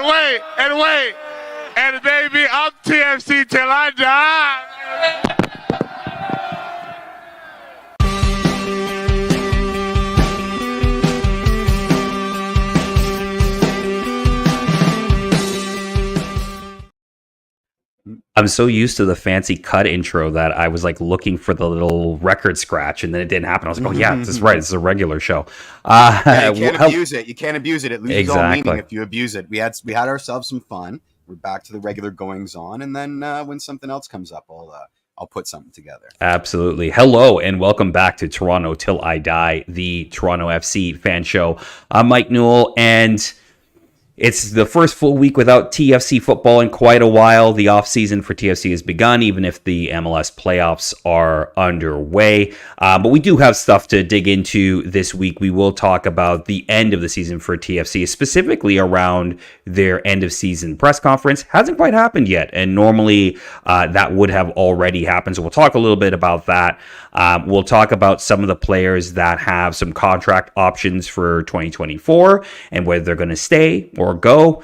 wait. And baby, I'm TFC till I die. I'm so used to the fancy cut intro that I was like looking for the little record scratch, and then it didn't happen. I was like, "Oh yeah, this is right. This is a regular show." Yeah, you can't abuse it. You can't abuse it. It loses all meaning if you abuse it. We had ourselves some fun. We're back to the regular goings on, and then when something else comes up, I'll put something together. Absolutely. Hello and welcome back to Toronto Till I Die, the Toronto FC fan show. I'm Mike Newell, and it's the first full week without TFC football in quite a while. The offseason for TFC has begun, even if the MLS playoffs are underway. But we do have stuff to dig into this week. We will talk about the end of the season for TFC, specifically around their end of season press conference. Hasn't quite happened yet, and normally that would have already happened. So we'll talk a little bit about that. We'll talk about some of the players that have some contract options for 2024 and whether they're going to stay or go.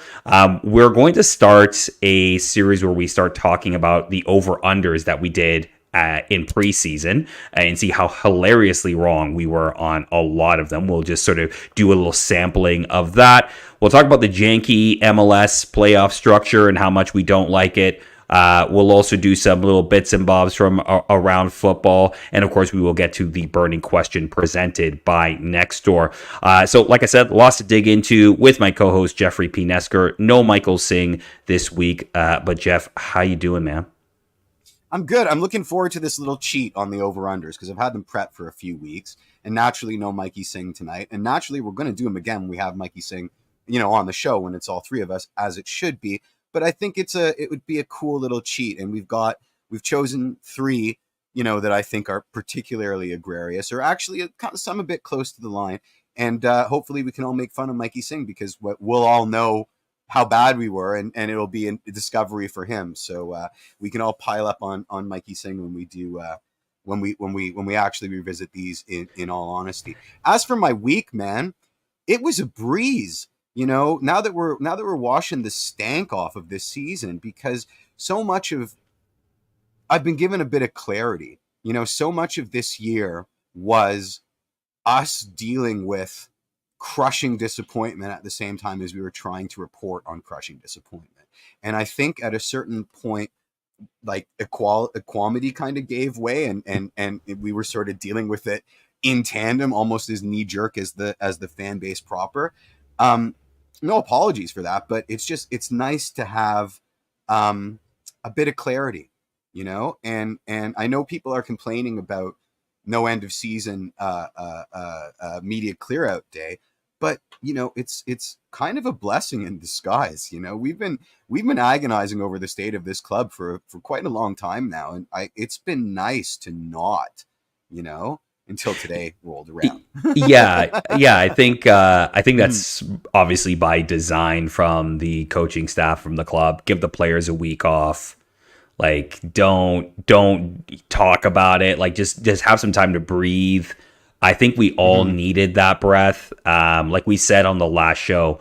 We're going to start a series where we start talking about the over-unders that we did in preseason and see how hilariously wrong we were on a lot of them. We'll just sort of do a little sampling of that. We'll talk about the janky MLS playoff structure and how much we don't like it. We'll also do some little bits and bobs from around football. And of course, we will get to the burning question presented by Nextdoor. So like I said, lots to dig into with my co-host, Jeffrey P. Nesker. No Michael Singh this week. But Jeff, how you doing, man? I'm good. I'm looking forward to this little cheat on the over-unders because I've had them prepped for a few weeks. And naturally, no Mikey Singh tonight. And naturally, we're going to do them again when we have Mikey Singh, on the show when it's all three of us, as it should be. But I think it would be a cool little cheat. And we've chosen three, that I think are particularly egregious or actually some a bit close to the line. And hopefully we can all make fun of Mikey Singh because we'll all know how bad we were and it'll be a discovery for him. So we can all pile up on Mikey Singh when we do, when we actually revisit these in all honesty. As for my week, man, it was a breeze. Now that we're washing the stank off of this season, because so much of I've been given a bit of clarity. So much of this year was us dealing with crushing disappointment at the same time as we were trying to report on crushing disappointment. And I think at a certain point, like equality kind of gave way, and we were sort of dealing with it in tandem, almost as knee jerk as the fan base proper. No apologies for that, but it's nice to have a bit of clarity, and I know people are complaining about no end of season media clear out day, but it's kind of a blessing in disguise. We've been agonizing over the state of this club for quite a long time now, and it's been nice to not, until today rolled around. Yeah. I think that's obviously by design from the coaching staff, from the club. Give the players a week off. Like, don't talk about it. Like, just have some time to breathe. I think we all needed that breath. Like we said on the last show,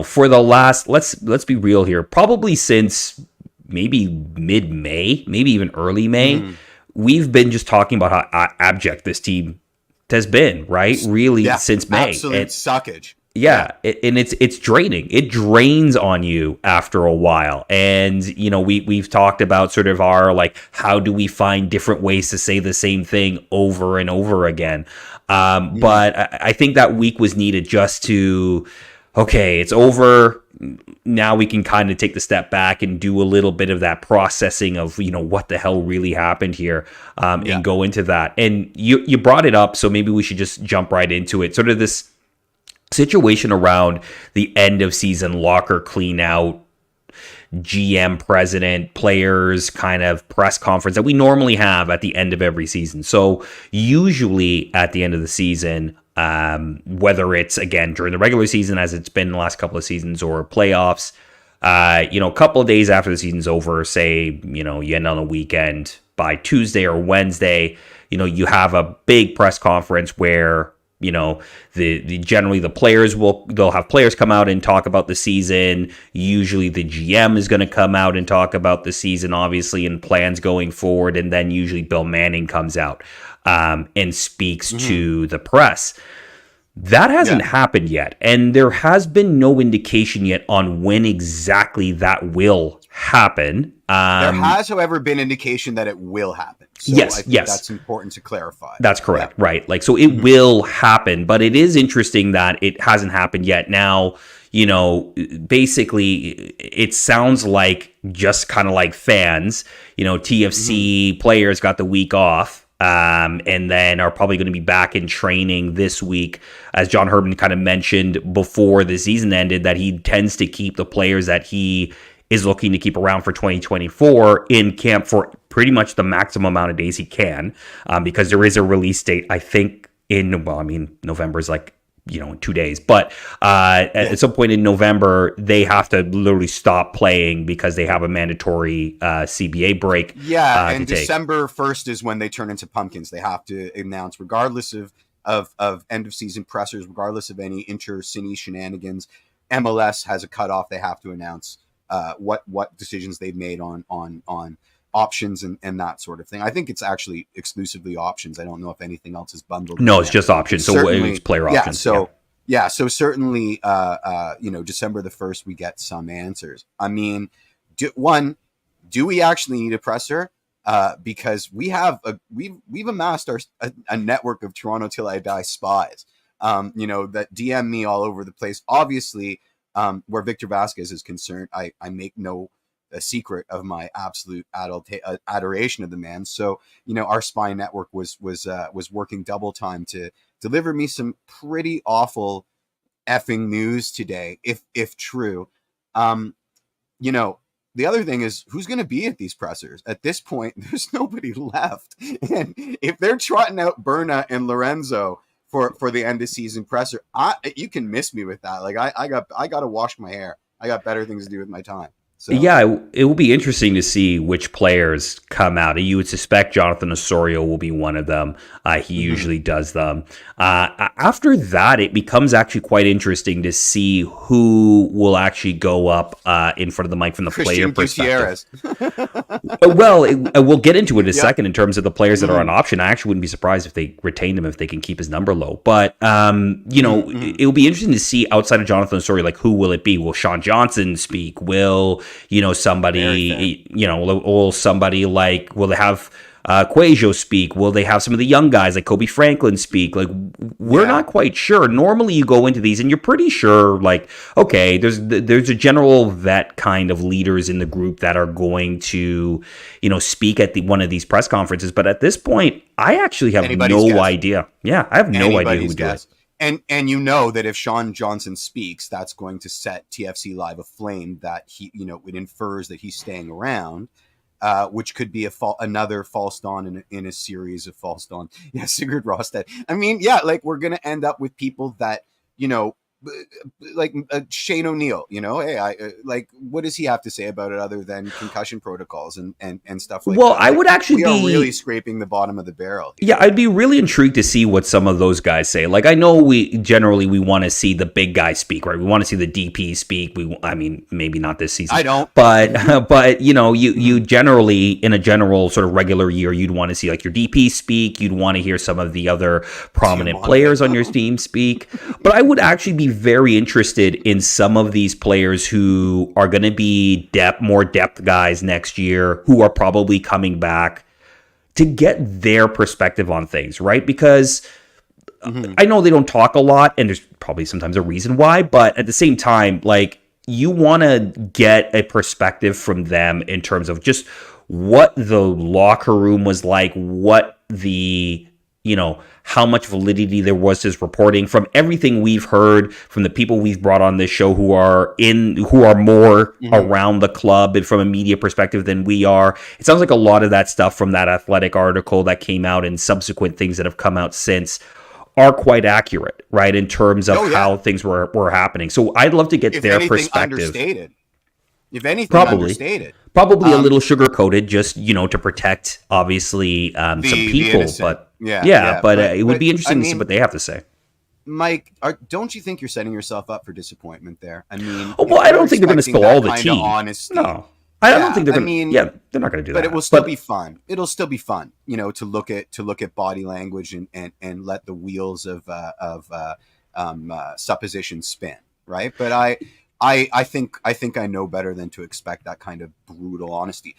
for the last, let's be real here, probably since maybe mid-May, maybe even early May, we've been just talking about how abject this team has been, right? Really, since May. Absolute suckage. Yeah, and it's draining. It drains on you after a while. And, we've talked about sort of our, like, how do we find different ways to say the same thing over and over again? But I think that week was needed just to, okay, it's over. Now we can kind of take the step back and do a little bit of that processing of, what the hell really happened here, and go into that. And you brought it up, so maybe we should just jump right into it. Sort of this situation around the end of season locker clean out, GM, president, players kind of press conference that we normally have at the end of every season. So usually at the end of the season, whether it's, again, during the regular season, as it's been the last couple of seasons, or playoffs, a couple of days after the season's over, say, you end on a weekend, by Tuesday or Wednesday, you have a big press conference where generally the players they'll have players come out and talk about the season. Usually the GM is going to come out and talk about the season, obviously, and plans going forward. And then usually Bill Manning comes out and speaks to the press. That hasn't happened yet, and there has been no indication yet on when exactly that will happen. There has, however, been indication that it will happen. So yes, I think that's important to clarify. That's correct, right? Like, so it will happen, but it is interesting that it hasn't happened yet. Now, basically, it sounds like just kind of like fans, TFC players got the week off. And then are probably going to be back in training this week. As John Herman kind of mentioned before the season ended, that he tends to keep the players that he is looking to keep around for 2024 in camp for pretty much the maximum amount of days he can, because there is a release date, I think, November is like, in 2 days. But at some point in November, they have to literally stop playing because they have a mandatory CBA break. Yeah, and December 1st is when they turn into pumpkins. They have to announce, regardless of end-of-season pressers, regardless of any inter-city shenanigans, MLS has a cutoff. They have to announce what decisions they've made on options and that sort of thing. I think it's actually exclusively options. I don't know if anything else is bundled. No, it's just options. So it's player options. So certainly, December the 1st, we get some answers. I mean, do we actually need a presser? Because we've amassed a network of Toronto Till I Die spies, that DM me all over the place. Obviously, where Victor Vasquez is concerned, I make no a secret of my absolute adoration of the man. So, our spy network was working double time to deliver me some pretty awful effing news today, if true. The other thing is, who's going to be at these pressers? At this point, there's nobody left. And if they're trotting out Berna and Lorenzo for the end of season presser, you can miss me with that. Like I got to wash my hair. I got better things to do with my time. So. Yeah, it will be interesting to see which players come out. You would suspect Jonathan Osorio will be one of them. He usually does them. After that, it becomes actually quite interesting to see who will actually go up in front of the mic from the player perspective. Well, we'll get into it in a second in terms of the players that are on option. I actually wouldn't be surprised if they retain him if they can keep his number low. But, it will be interesting to see outside of Jonathan Osorio, like, who will it be? Will Sean Johnson speak? Will somebody, will somebody like, will they have Quajo speak? Will they have some of the young guys like Kobe Franklin speak? Like, we're not quite sure. Normally you go into these and you're pretty sure, like, okay, there's a general vet kind of leaders in the group that are going to, speak at one of these press conferences. But at this point, I actually have no idea. Yeah, I have no idea who would do it. And that if Sean Johnson speaks, that's going to set TFC Live aflame, that he, it infers that he's staying around, which could be another false dawn in a series of false dawn. Yeah, Sigurd Rosted. I mean, like, we're going to end up with people that, like Shane O'Neill, hey, what does he have to say about it other than concussion protocols and stuff like that? Well, I would actually be really scraping the bottom of the barrel here. Yeah, I'd be really intrigued to see what some of those guys say. Like, I know we want to see the big guys speak, right? We want to see the DP speak. Maybe not this season. I don't. But you generally, in a general sort of regular year, you'd want to see like your DP speak. You'd want to hear some of the other prominent players on your team speak. But I would actually be very interested in some of these players who are going to be more depth guys next year, who are probably coming back, to get their perspective on things, right? Because I know they don't talk a lot, and there's probably sometimes a reason why, but at the same time, like, you want to get a perspective from them in terms of just what the locker room was like, what the how much validity there was to his reporting, from everything we've heard from the people we've brought on this show who are more around the club and from a media perspective than we are. It sounds like a lot of that stuff from that Athletic article that came out and subsequent things that have come out since are quite accurate, right, in terms of how things were happening. So I'd love to get their perspective. Understated. If anything, understated. Probably a little sugar-coated, just, to protect, obviously, some people. But but it would be interesting to see what they have to say. Mike, don't you think you're setting yourself up for disappointment there? I mean, well, I don't think they're going to spill all the tea. Honesty, no, I don't think they're going to. Yeah, they're not going to do that. But it will still be fun. It'll still be fun, to look at body language and let the wheels of supposition spin, right? But I think I know better than to expect that kind of brutal honesty.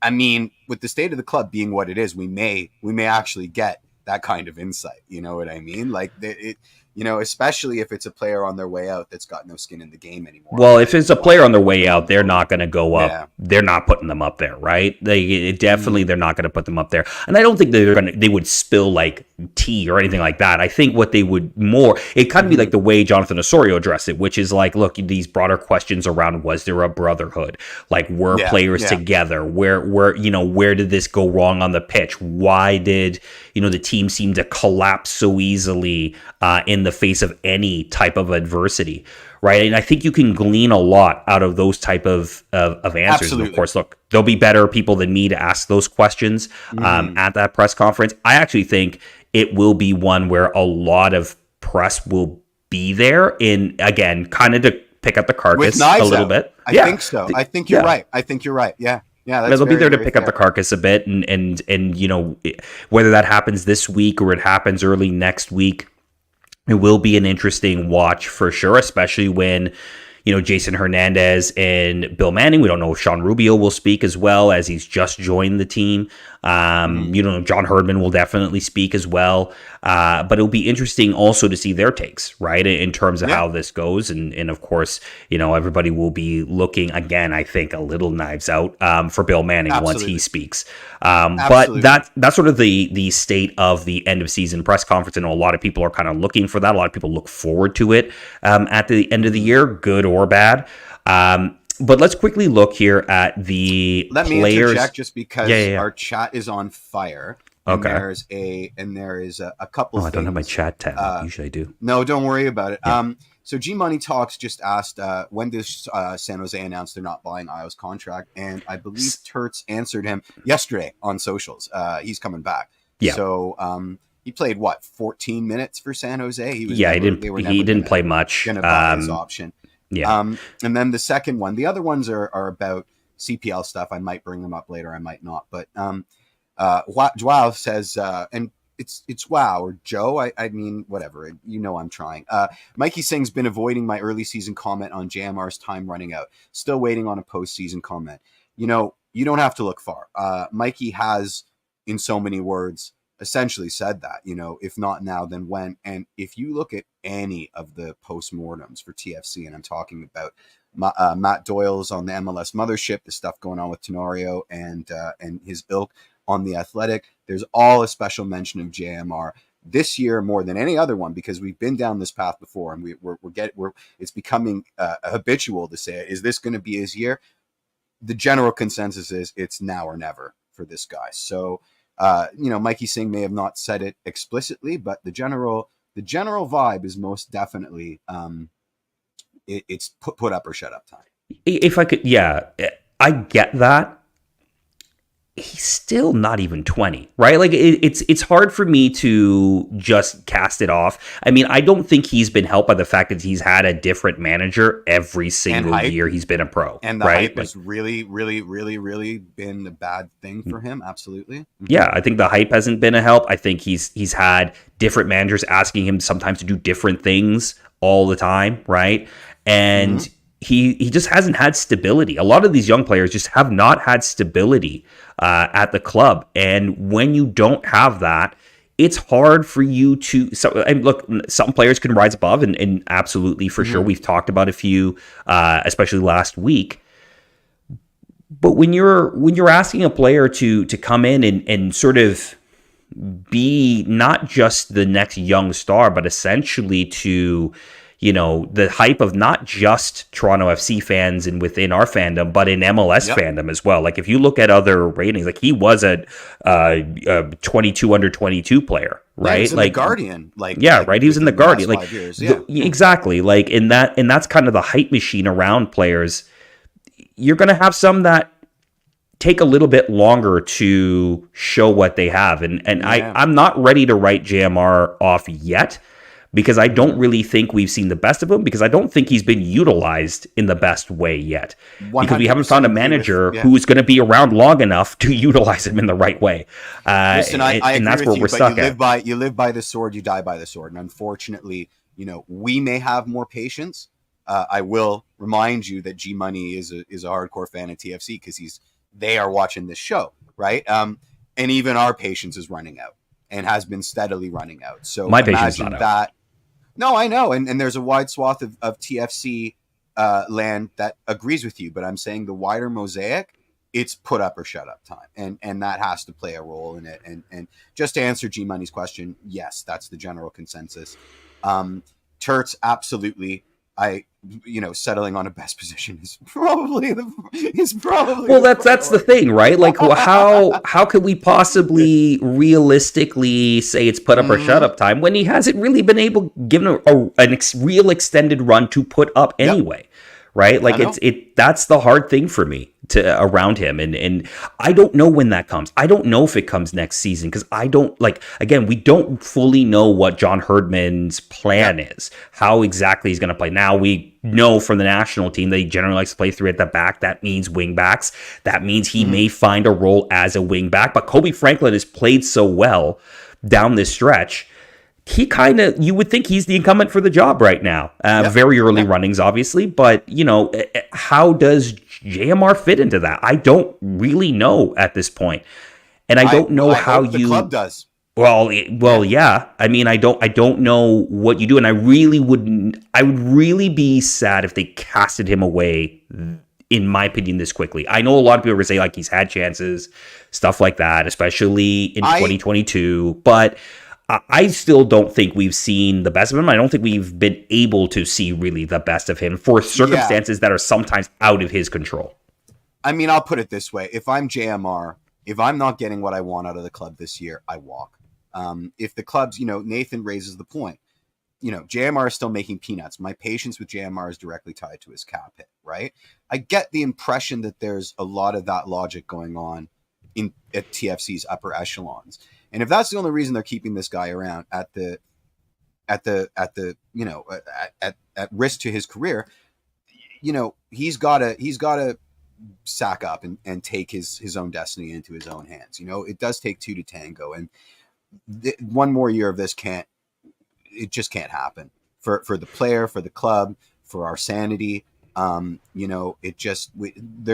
I mean, with the state of the club being what it is, we may actually get that kind of insight. You know what I mean? Like especially if it's a player on their way out that's got no skin in the game anymore. Well, if it's a player on their way out, they're not going to go up. Yeah. They're not putting them up there, right? They're not going to put them up there. And I don't think they would spill like tea or anything like that. I think what they would it kind of be like the way Jonathan Osorio addressed it, which is like, look, these broader questions around, was there a brotherhood? Like, were players together? Where did this go wrong on the pitch? Why did, the team seem to collapse so easily in the face of any type of adversity, right? And I think you can glean a lot out of those type of answers. Absolutely. And of course, look, there'll be better people than me to ask those questions at that press conference. I actually think it will be one where a lot of press will be there in, again, kind of to pick up the carcass a little bit. I think so. I think you're right. Yeah. Yeah, they'll be there to pick up the carcass a bit, and whether that happens this week or it happens early next week, it will be an interesting watch for sure, especially when, Jason Hernandez and Bill Manning. We don't know if Sean Rubio will speak as well, as he's just joined the team. John Herdman will definitely speak as well. But it'll be interesting also to see their takes, right, in terms of how this goes. And of course, everybody will be looking, again, I think, a little knives out for Bill Manning once he speaks. But that's sort of the state of the end of season press conference. And a lot of people are kind of looking for that. A lot of people look forward to it at the end of the year, good or bad. But let's quickly look here at the Let players. me interject just because our chat is on fire. Okay. And there is a couple things. I don't have my chat tab. Usually I do. No, don't worry about it. Yeah. So G Money Talks just asked, when does San Jose announce they're not buying Ayo's contract? And I believe Tertz answered him yesterday on socials. He's coming back. Yeah. So he played 14 minutes for San Jose. He didn't play much. Gonna buy his option. Yeah. And then the second one, the other ones are about CPL stuff. I might bring them up later. I might not. But Joao says, and it's Wow or Joe. I mean, whatever. I'm trying. Mikey Singh's been avoiding my early season comment on JMR's time running out. Still waiting on a postseason comment. You don't have to look far. Mikey has, in so many words, essentially said that, if not now, then when. And if you look at any of the postmortems for TFC, and I'm talking about Matt Doyle's on the MLS mothership, the stuff going on with Tenorio and his ilk on the Athletic, there's all a special mention of JMR this year more than any other one, because we've been down this path before, and it's becoming habitual to say, is this going to be his year? The general consensus is it's now or never for this guy. So Mikey Singh may have not said it explicitly, but the general vibe is most definitely it's put up or shut up time. If I could, I get that. He's still not even 20, right? Like it's hard for me to just cast it off. I mean, I don't think he's been helped by the fact that he's had a different manager every single year he's been a pro. And the hype has really, really, really, really been the bad thing for him. Absolutely. Mm-hmm. Yeah, I think the hype hasn't been a help. I think he's had different managers asking him sometimes to do different things all the time, right? And he just hasn't had stability. A lot of these young players just have not had stability at the club. And when you don't have that, it's hard for you to... and look, some players can rise above, and absolutely, for sure. We've talked about a few, especially last week. But when you're asking a player to come in and sort of be not just the next young star, but essentially to... the hype of not just Toronto FC fans and within our fandom, but in MLS fandom as well. Like if you look at other ratings, like he was a 22 under 22 player, right? He was in like the Guardian, He was in the Guardian, like 5 years. Exactly. Like and that's kind of the hype machine around players. You're going to have some that take a little bit longer to show what they have, and I'm not ready to write JMR off yet. because I don't really think we've seen the best of him, because I don't think he's been utilized in the best way yet, because we haven't found a manager who's going to be around long enough to utilize him in the right way. Listen, I agree and that's with where you, we're but stuck you live by the sword, you die by the sword. And unfortunately, we may have more patience. I will remind you that G Money is a hardcore fan of TFC because they are watching this show, right? And even our patience is running out and has been steadily running out. So My patience not out. No, I know, and there's a wide swath of TFC land that agrees with you, but I'm saying the wider mosaic, it's put up or shut up time, and that has to play a role in it. And just to answer G Money's question, yes, that's the general consensus. Turts, absolutely. Settling on a best position is probably well, that's the thing, right? Like, how could we possibly realistically say it's put up or shut up time when he hasn't really been able given a real extended run to put up anyway, right? Like that's the hard thing for me around him, and I don't know when that comes. I don't know if it comes next season, because I don't we don't fully know what John Herdman's plan is, how exactly he's going to play. Now we know from the national team that he generally likes to play 3 at the back. That means wing backs. That means he may find a role as a wing back. But Kobe Franklin has played so well down this stretch. He you would think he's the incumbent for the job right now. Very early runnings, obviously, but how does JMR fit into that? I don't really know at this point, and I don't know how the club does. Well, yeah. I mean, I don't know what you do, and I would really be sad if they casted him away, in my opinion, this quickly. I know a lot of people are going to say like he's had chances, stuff like that, especially in 2022, but I still don't think we've seen the best of him. I don't think we've been able to see really the best of him for circumstances that are sometimes out of his control. I mean, I'll put it this way. If I'm JMR, if I'm not getting what I want out of the club this year, I walk. If the club's, Nathan raises the point, JMR is still making peanuts. My patience with JMR is directly tied to his cap hit, right? I get the impression that there's a lot of that logic going on at TFC's upper echelons. And if that's the only reason they're keeping this guy around at risk to his career, he's got to sack up and take his own destiny into his own hands. It does take 2 to tango, and one more year of this just can't happen for the player, for the club, for our sanity. There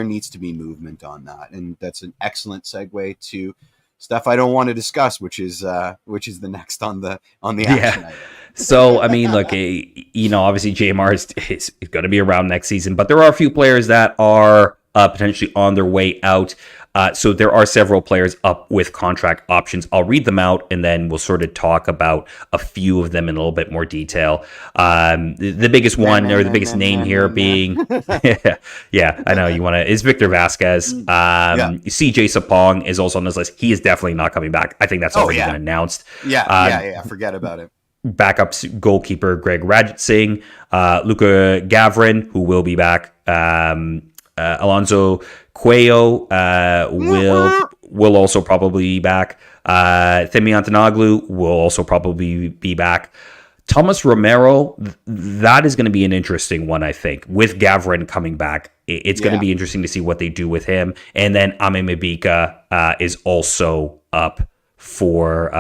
needs to be movement on that, and that's an excellent segue to stuff I don't want to discuss, which is the next on the action item. So, I mean, look, obviously JMR is going to be around next season, but there are a few players that are potentially on their way out. So there are several players up with contract options. I'll read them out, and then we'll sort of talk about a few of them in a little bit more detail. The biggest one, or the biggest name here being, yeah, I know you want to, is Victor Vasquez. CJ Sapong is also on this list. He is definitely not coming back. I think that's already been announced. Forget about it. Backup goalkeeper Greg Radjitsingh, Luca Gavrin, who will be back. Alonso Cuello will also probably be back. Themi Antanoglu will also probably be back. Thomas Romero, that is going to be an interesting one, I think, with Gavrin coming back. It's going to be interesting to see what they do with him. And then Ame Mabika is also up for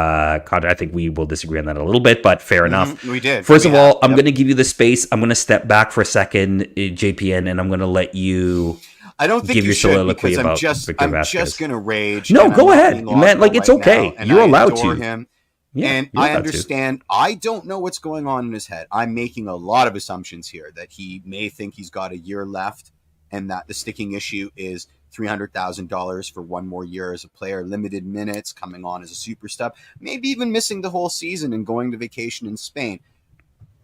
contract. I think we will disagree on that a little bit, but fair enough. We did. First of all, I'm going to give you the space. I'm going to step back for a second, JPN, and I'm going to let you. I don't think give you your should, soliloquy because about Victor Vasquez. I'm just going to rage. No, go ahead, man. Like, it's okay. You're allowed to. Him. Yeah, and I understand. I don't know what's going on in his head. I'm making a lot of assumptions here that he may think he's got a year left, and that the sticking issue is $300,000 for one more year as a player, limited minutes, coming on as a super sub, maybe even missing the whole season and going to vacation in Spain.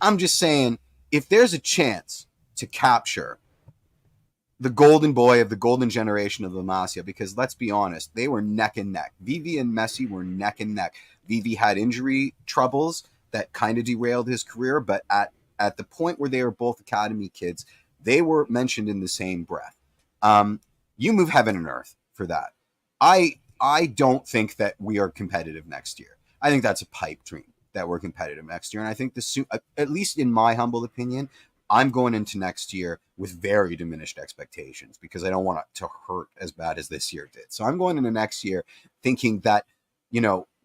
I'm just saying, if there's a chance to capture the golden boy of the golden generation of La Masia, because let's be honest, they were neck and neck. Vivi and Messi were neck and neck. Vivi had injury troubles that kind of derailed his career, but at the point where they were both academy kids, they were mentioned in the same breath. You move heaven and earth for that. I don't think that we are competitive next year. I think that's a pipe dream. that we're competitive next year. And I think at least in my humble opinion, I'm going into next year with very diminished expectations because I don't want it to hurt as bad as this year did. So I'm going into next year thinking that,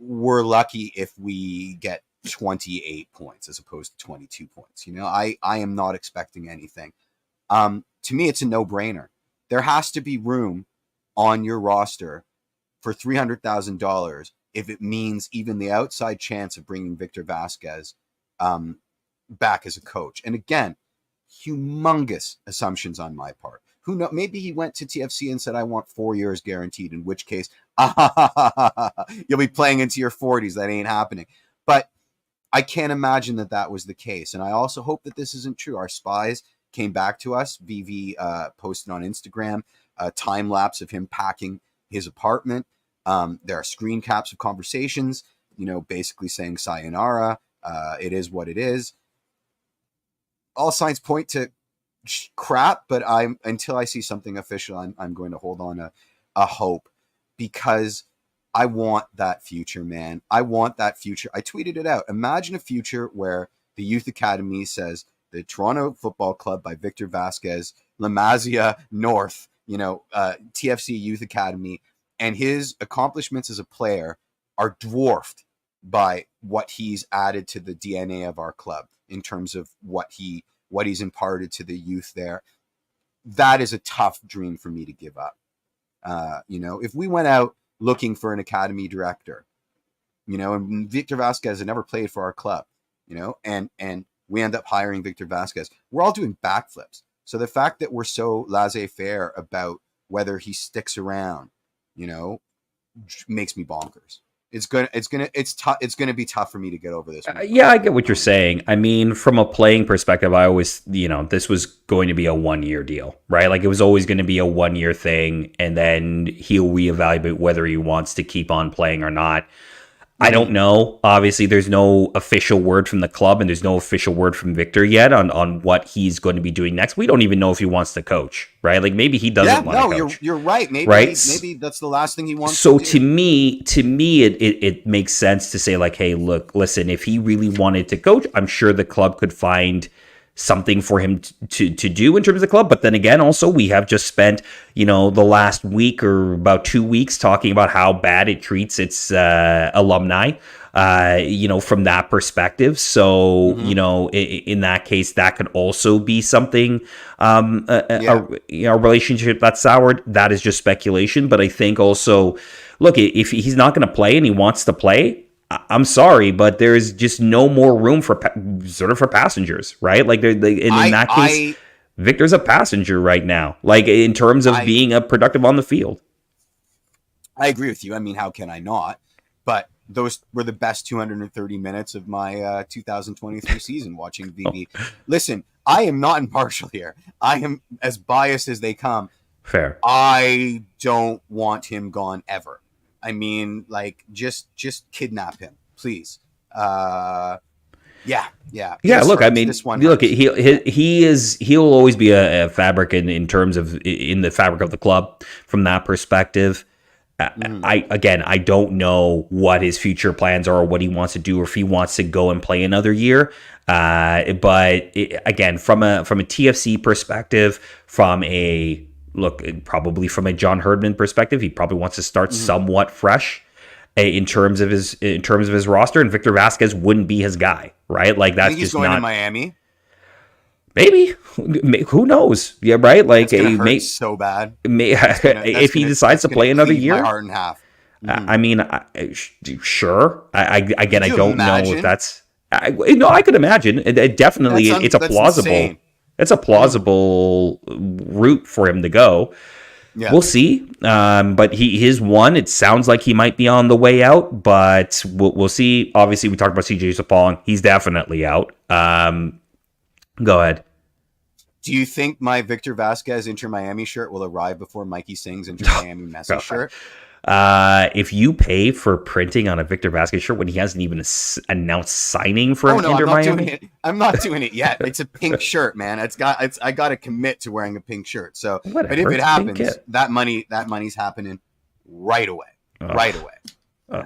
we're lucky if we get 28 points as opposed to 22 points. I am not expecting anything. To me, it's a no-brainer. There has to be room on your roster for $300,000 if it means even the outside chance of bringing Victor Vasquez back as a coach. And again, humongous assumptions on my part. Who knows? Maybe he went to TFC and said, I want 4 years guaranteed, in which case, you'll be playing into your 40s. That ain't happening. But I can't imagine that was the case. And I also hope that this isn't true. Our spies came back to us. VV posted on Instagram a time lapse of him packing his apartment. There are screen caps of conversations, basically saying sayonara. It is what it is. All signs point to crap, but until I see something official, I'm going to hold on a hope, because I want that future, man. I want that future. I tweeted it out. Imagine a future where the Youth Academy says the Toronto Football Club by Victor Vasquez, La Masia North, TFC Youth Academy, and his accomplishments as a player are dwarfed by what he's added to the DNA of our club in terms of what he's imparted to the youth there. That is a tough dream for me to give up. If we went out looking for an academy director, and Victor Vasquez had never played for our club, and we end up hiring Victor Vasquez, we're all doing backflips. So the fact that we're so laissez-faire about whether he sticks around, makes me bonkers. It's gonna be tough for me to get over this. Yeah, I get what you're saying. I mean, from a playing perspective, I always, this was going to be a 1-year deal, right? Like, it was always going to be a 1-year thing, and then he'll reevaluate whether he wants to keep on playing or not. I don't know. Obviously, there's no official word from the club, and there's no official word from Victor yet on what he's going to be doing next. We don't even know if he wants to coach, right? Like, maybe he doesn't want to coach. You're right. Maybe that's the last thing he wants to do. To me, it makes sense to say, like, hey, look, listen, if he really wanted to coach, I'm sure the club could find something for him to do in terms of the club. But then again, also, we have just spent, the last week or about 2 weeks talking about how bad it treats its alumni, from that perspective. So, in that case, that could also be something, a relationship that's soured. That is just speculation. But I think also, look, if he's not going to play and he wants to play, I'm sorry, but there's just no more room for passengers, right? Like, in that case, Victor's a passenger right now, like, in terms of being a productive on the field. I agree with you. I mean, how can I not? But those were the best 230 minutes of my 2023 season watching VB. Listen, I am not impartial here. I am as biased as they come. Fair. I don't want him gone ever. I mean, like, just kidnap him, please. Yeah. Look, I mean, look, he'll always be a fabric in terms of in the fabric of the club from that perspective. I don't know what his future plans are or what he wants to do, or if he wants to go and play another year. But again, from a TFC perspective, probably from a John Herdman perspective, he probably wants to start somewhat fresh in terms of his roster, and Victor Vasquez wouldn't be his guy, right? Like, that's just going not to Miami. Maybe, who knows? Yeah, right. Like, so bad. If he decides to play another year, my heart in half. I mean, sure. I don't know if that's. I could imagine. Definitely, it's a plausible. Insane. It's a plausible route for him to go. Yeah. We'll see. But his one, it sounds like he might be on the way out, but we'll see. Obviously, we talked about CJ Sapong. He's definitely out. Go ahead. Do you think my Victor Vasquez Inter Miami shirt will arrive before Mikey Singh's Inter Miami Messi shirt? If you pay for printing on a Victor Vasquez shirt when he hasn't even announced signing for Inter Miami, I'm not doing it yet. It's a pink shirt, man. I got to commit to wearing a pink shirt. So, whatever, but if it happens, that money's happening right away. Right away.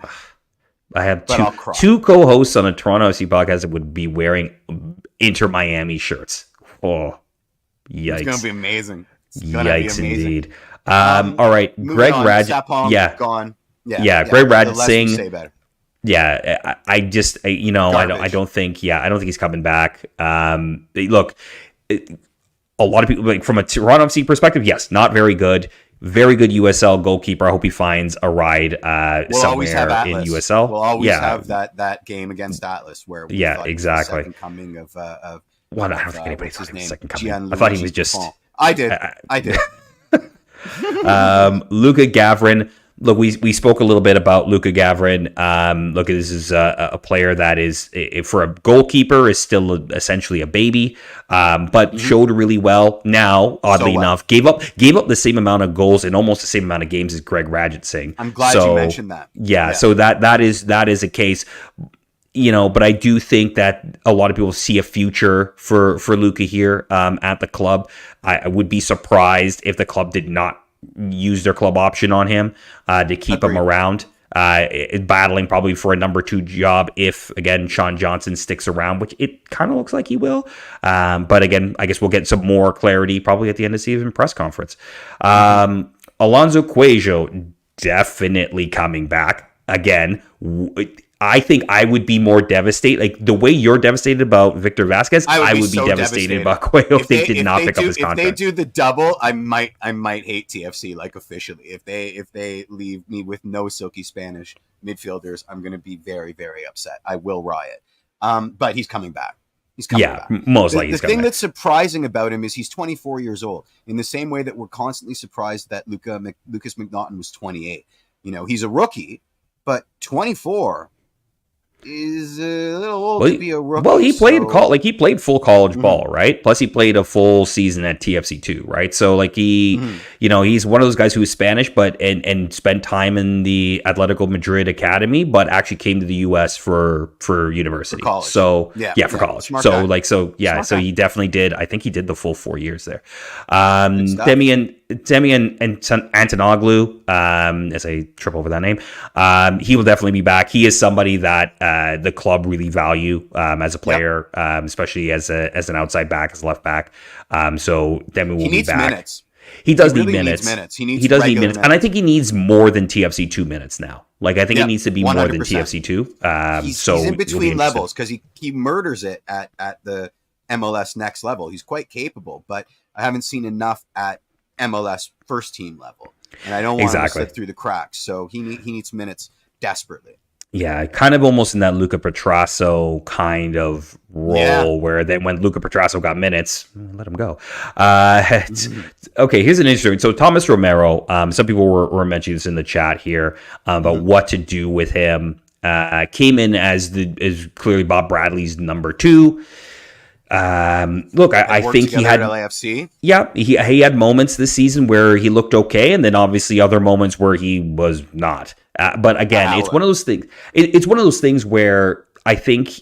I have But I'll cry. two co-hosts on a Toronto FC podcast that would be wearing Inter Miami shirts. Oh, yikes! It's gonna be amazing. Yikes, indeed. All right, Greg Rad. Sapong, gone. Yeah, Greg Radjitsingh. Say better. Yeah, I don't think he's coming back. Look, a lot of people, like, from a Toronto FC perspective, yes, not very good. Very good USL goalkeeper. I hope he finds a ride somewhere in USL. We'll always have that game against Atlas where we thought exactly. The second coming of I don't think anybody thought he was second coming. Gianluigi I thought he was just. I did. Luka Gavrin. Look, we spoke a little bit about Luka Gavrin. Look, this is a player that is, for a goalkeeper, is still essentially a baby, but showed really well. Now, oddly enough, gave up the same amount of goals in almost the same amount of games as Greg Radjitsingh. I'm glad you mentioned that. Yeah, so that is a case. But I do think that a lot of people see a future for Luka here at the club. I would be surprised if the club did not use their club option on him to keep him around, battling probably for a number 2 job if, again, Sean Johnson sticks around, which it kind of looks like he will. But again, I guess we'll get some more clarity probably at the end of the season press conference. Alonso Cuejo definitely coming back again. I think I would be more devastated. Like, the way you're devastated about Victor Vasquez, I would be so devastated about Cuejo if they did not pick up his contract. If they do the double, I might hate TFC, like, officially. If they leave me with no silky Spanish midfielders, I'm going to be very, very upset. I will riot. But he's coming back. He's coming back. Most likely. The thing that's surprising about him is he's 24 years old. In the same way that we're constantly surprised that Lucas McNaughton was 28. He's a rookie, but 24 is a little old to be a rookie. Well, he played full college ball, right? Plus, he played a full season at TFC too, right? So, like, he's one of those guys who is Spanish, but and spent time in the Atletico Madrid academy, but actually came to the U.S. for university. For college. So for college. Smart guy. So he definitely did. I think he did the full 4 years there. Demian Antonoglu, as I trip over that name, he will definitely be back. He is somebody that the club really value as a player, especially as an outside back, as a left back. So Demi will be back. Minutes. He does need minutes. He does need minutes, and I think he needs more than TFC 2 minutes now. Like, I think it needs to be 100%. More than TFC 2. He's in between levels because he murders it at the MLS next level. He's quite capable, but I haven't seen enough at MLS first team level, and I don't want him to slip through the cracks. So he needs minutes desperately. Yeah, kind of almost in that Luca Petrasso kind of role, where then when Luca Petrasso got minutes, let him go. Okay, here's an interesting. So Thomas Romero, some people were mentioning this in the chat here about what to do with him. Came in as clearly Bob Bradley's number 2. Look, I think he had LAFC. Yeah, he had moments this season where he looked okay, and then obviously other moments where he was not. But again, it's one of those things. It's one of those things where I think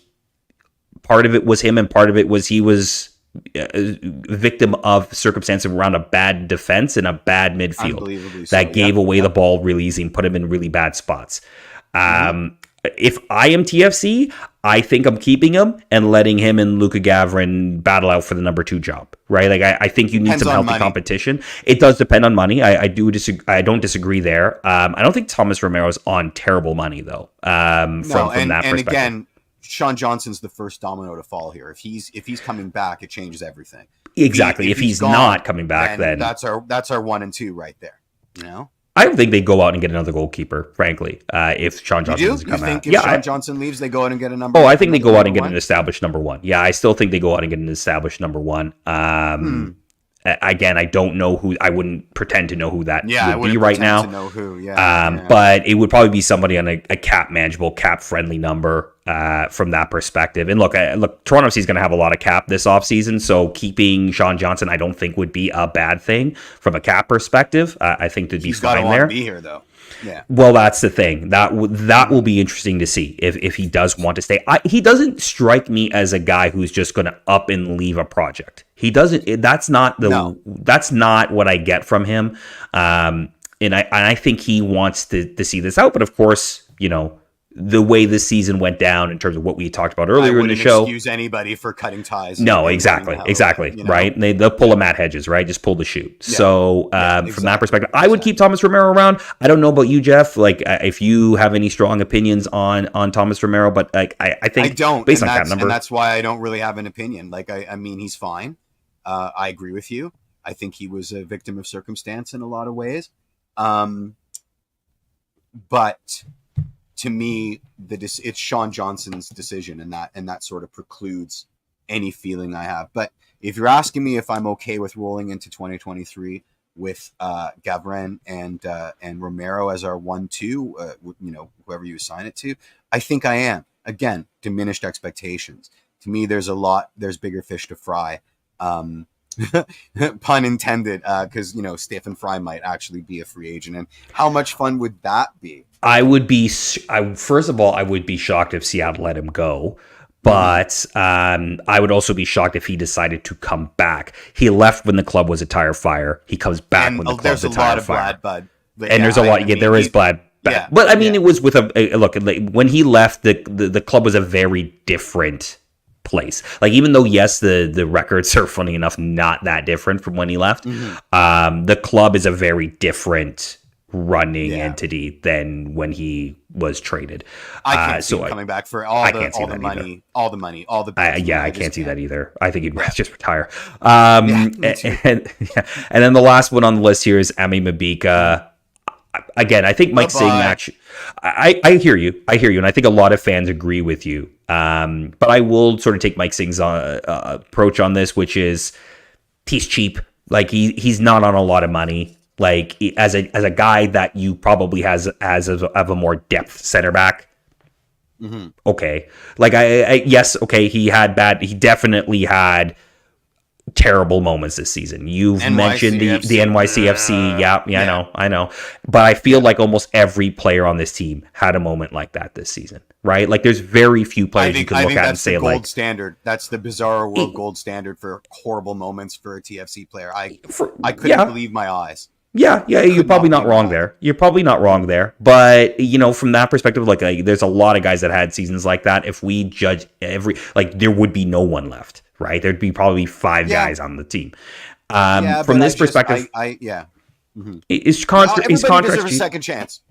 part of it was him, and part of it was he was a victim of circumstances around a bad defense and a bad midfield that gave away the ball really easy and put him in really bad spots. If I am TFC, I think I'm keeping him and letting him and Luka Gavrin battle out for the number 2 job, right? Like, I think you need some healthy competition. It does depend on money. I don't disagree there. I don't think Thomas Romero is on terrible money though. From that perspective. And again, Sean Johnson's the first domino to fall here. If he's coming back, it changes everything. Exactly. If he's not coming back, then that's our 1 and 2 right there. I don't think they go out and get another goalkeeper, frankly, if Sean Johnson doesn't come out. If Sean Johnson leaves, they go out and get a number 1? I think they go out and get an established number 1. Yeah, I still think they go out and get an established number 1. Again, I don't know who. I wouldn't pretend to know who that would be right now. To know who, but it would probably be somebody on a cap-manageable, cap-friendly number from that perspective. And look, Toronto FC is going to have a lot of cap this offseason, so keeping Sean Johnson, I don't think would be a bad thing from a cap perspective. I think they'd be fine there. He's got to be here, though. Yeah. Well, that's the thing. That will be interesting to see if he does want to stay. He doesn't strike me as a guy who's just going to up and leave a project. He doesn't. That's not what I get from him. And I think he wants to see this out. But of course, the way this season went down in terms of what we talked about earlier in the show. I wouldn't excuse anybody for cutting ties. No, exactly, right? They'll pull a Matt Hedges, right? Just pull the shoot. Yeah. So from that perspective, I would keep Thomas Romero around. I don't know about you, Jeff. Like, if you have any strong opinions on Thomas Romero, but like, I think I don't. Based on cap number, and that's why I don't really have an opinion. Like, I mean, he's fine. I agree with you. I think he was a victim of circumstance in a lot of ways. But to me, it's Sean Johnson's decision, and that sort of precludes any feeling I have. But if you're asking me if I'm okay with rolling into 2023 with Gavren and Romero as our 1-2, whoever you assign it to, I think I am. Again, diminished expectations. To me, there's bigger fish to fry. Pun intended, because Stephen Fry might actually be a free agent, and how much fun would that be? First of all, I would be shocked if Seattle let him go, but I would also be shocked if he decided to come back. He left when the club was a tire fire. He comes back when the club's a tire fire. There's a lot. There is blood. Yeah, but I mean, it was with a look. When he left, the club was a very different place. Like, even though, yes, the records are, funny enough, not that different from when he left, the club is a very different running entity than when he was traded. I can't see him coming back for all the money. I can't see that either. I think he'd just retire. And then the last one on the list here is Ami Mabika. Again, I think Mike Singh actually. I hear you, and I think a lot of fans agree with you. But I will sort of take Mike Singh's approach on this, which is he's cheap. Like, he's not on a lot of money. Like, as a guy that you probably have a more depth center back. Mm-hmm. Okay, like yes, okay, he definitely had terrible moments this season. You've mentioned the NYCFC. Yeah. I know. But I feel like almost every player on this team had a moment like that this season, right? Like, there's very few players you can look at and say, like, gold standard. That's the bizarre world gold standard for horrible moments for a TFC player. I couldn't believe my eyes. Yeah, you're probably not wrong there. But, from that perspective, like, there's a lot of guys that had seasons like that. If we judge there would be no one left, right? There'd be probably 5 guys on the team. From this perspective, his contract deserves a second chance.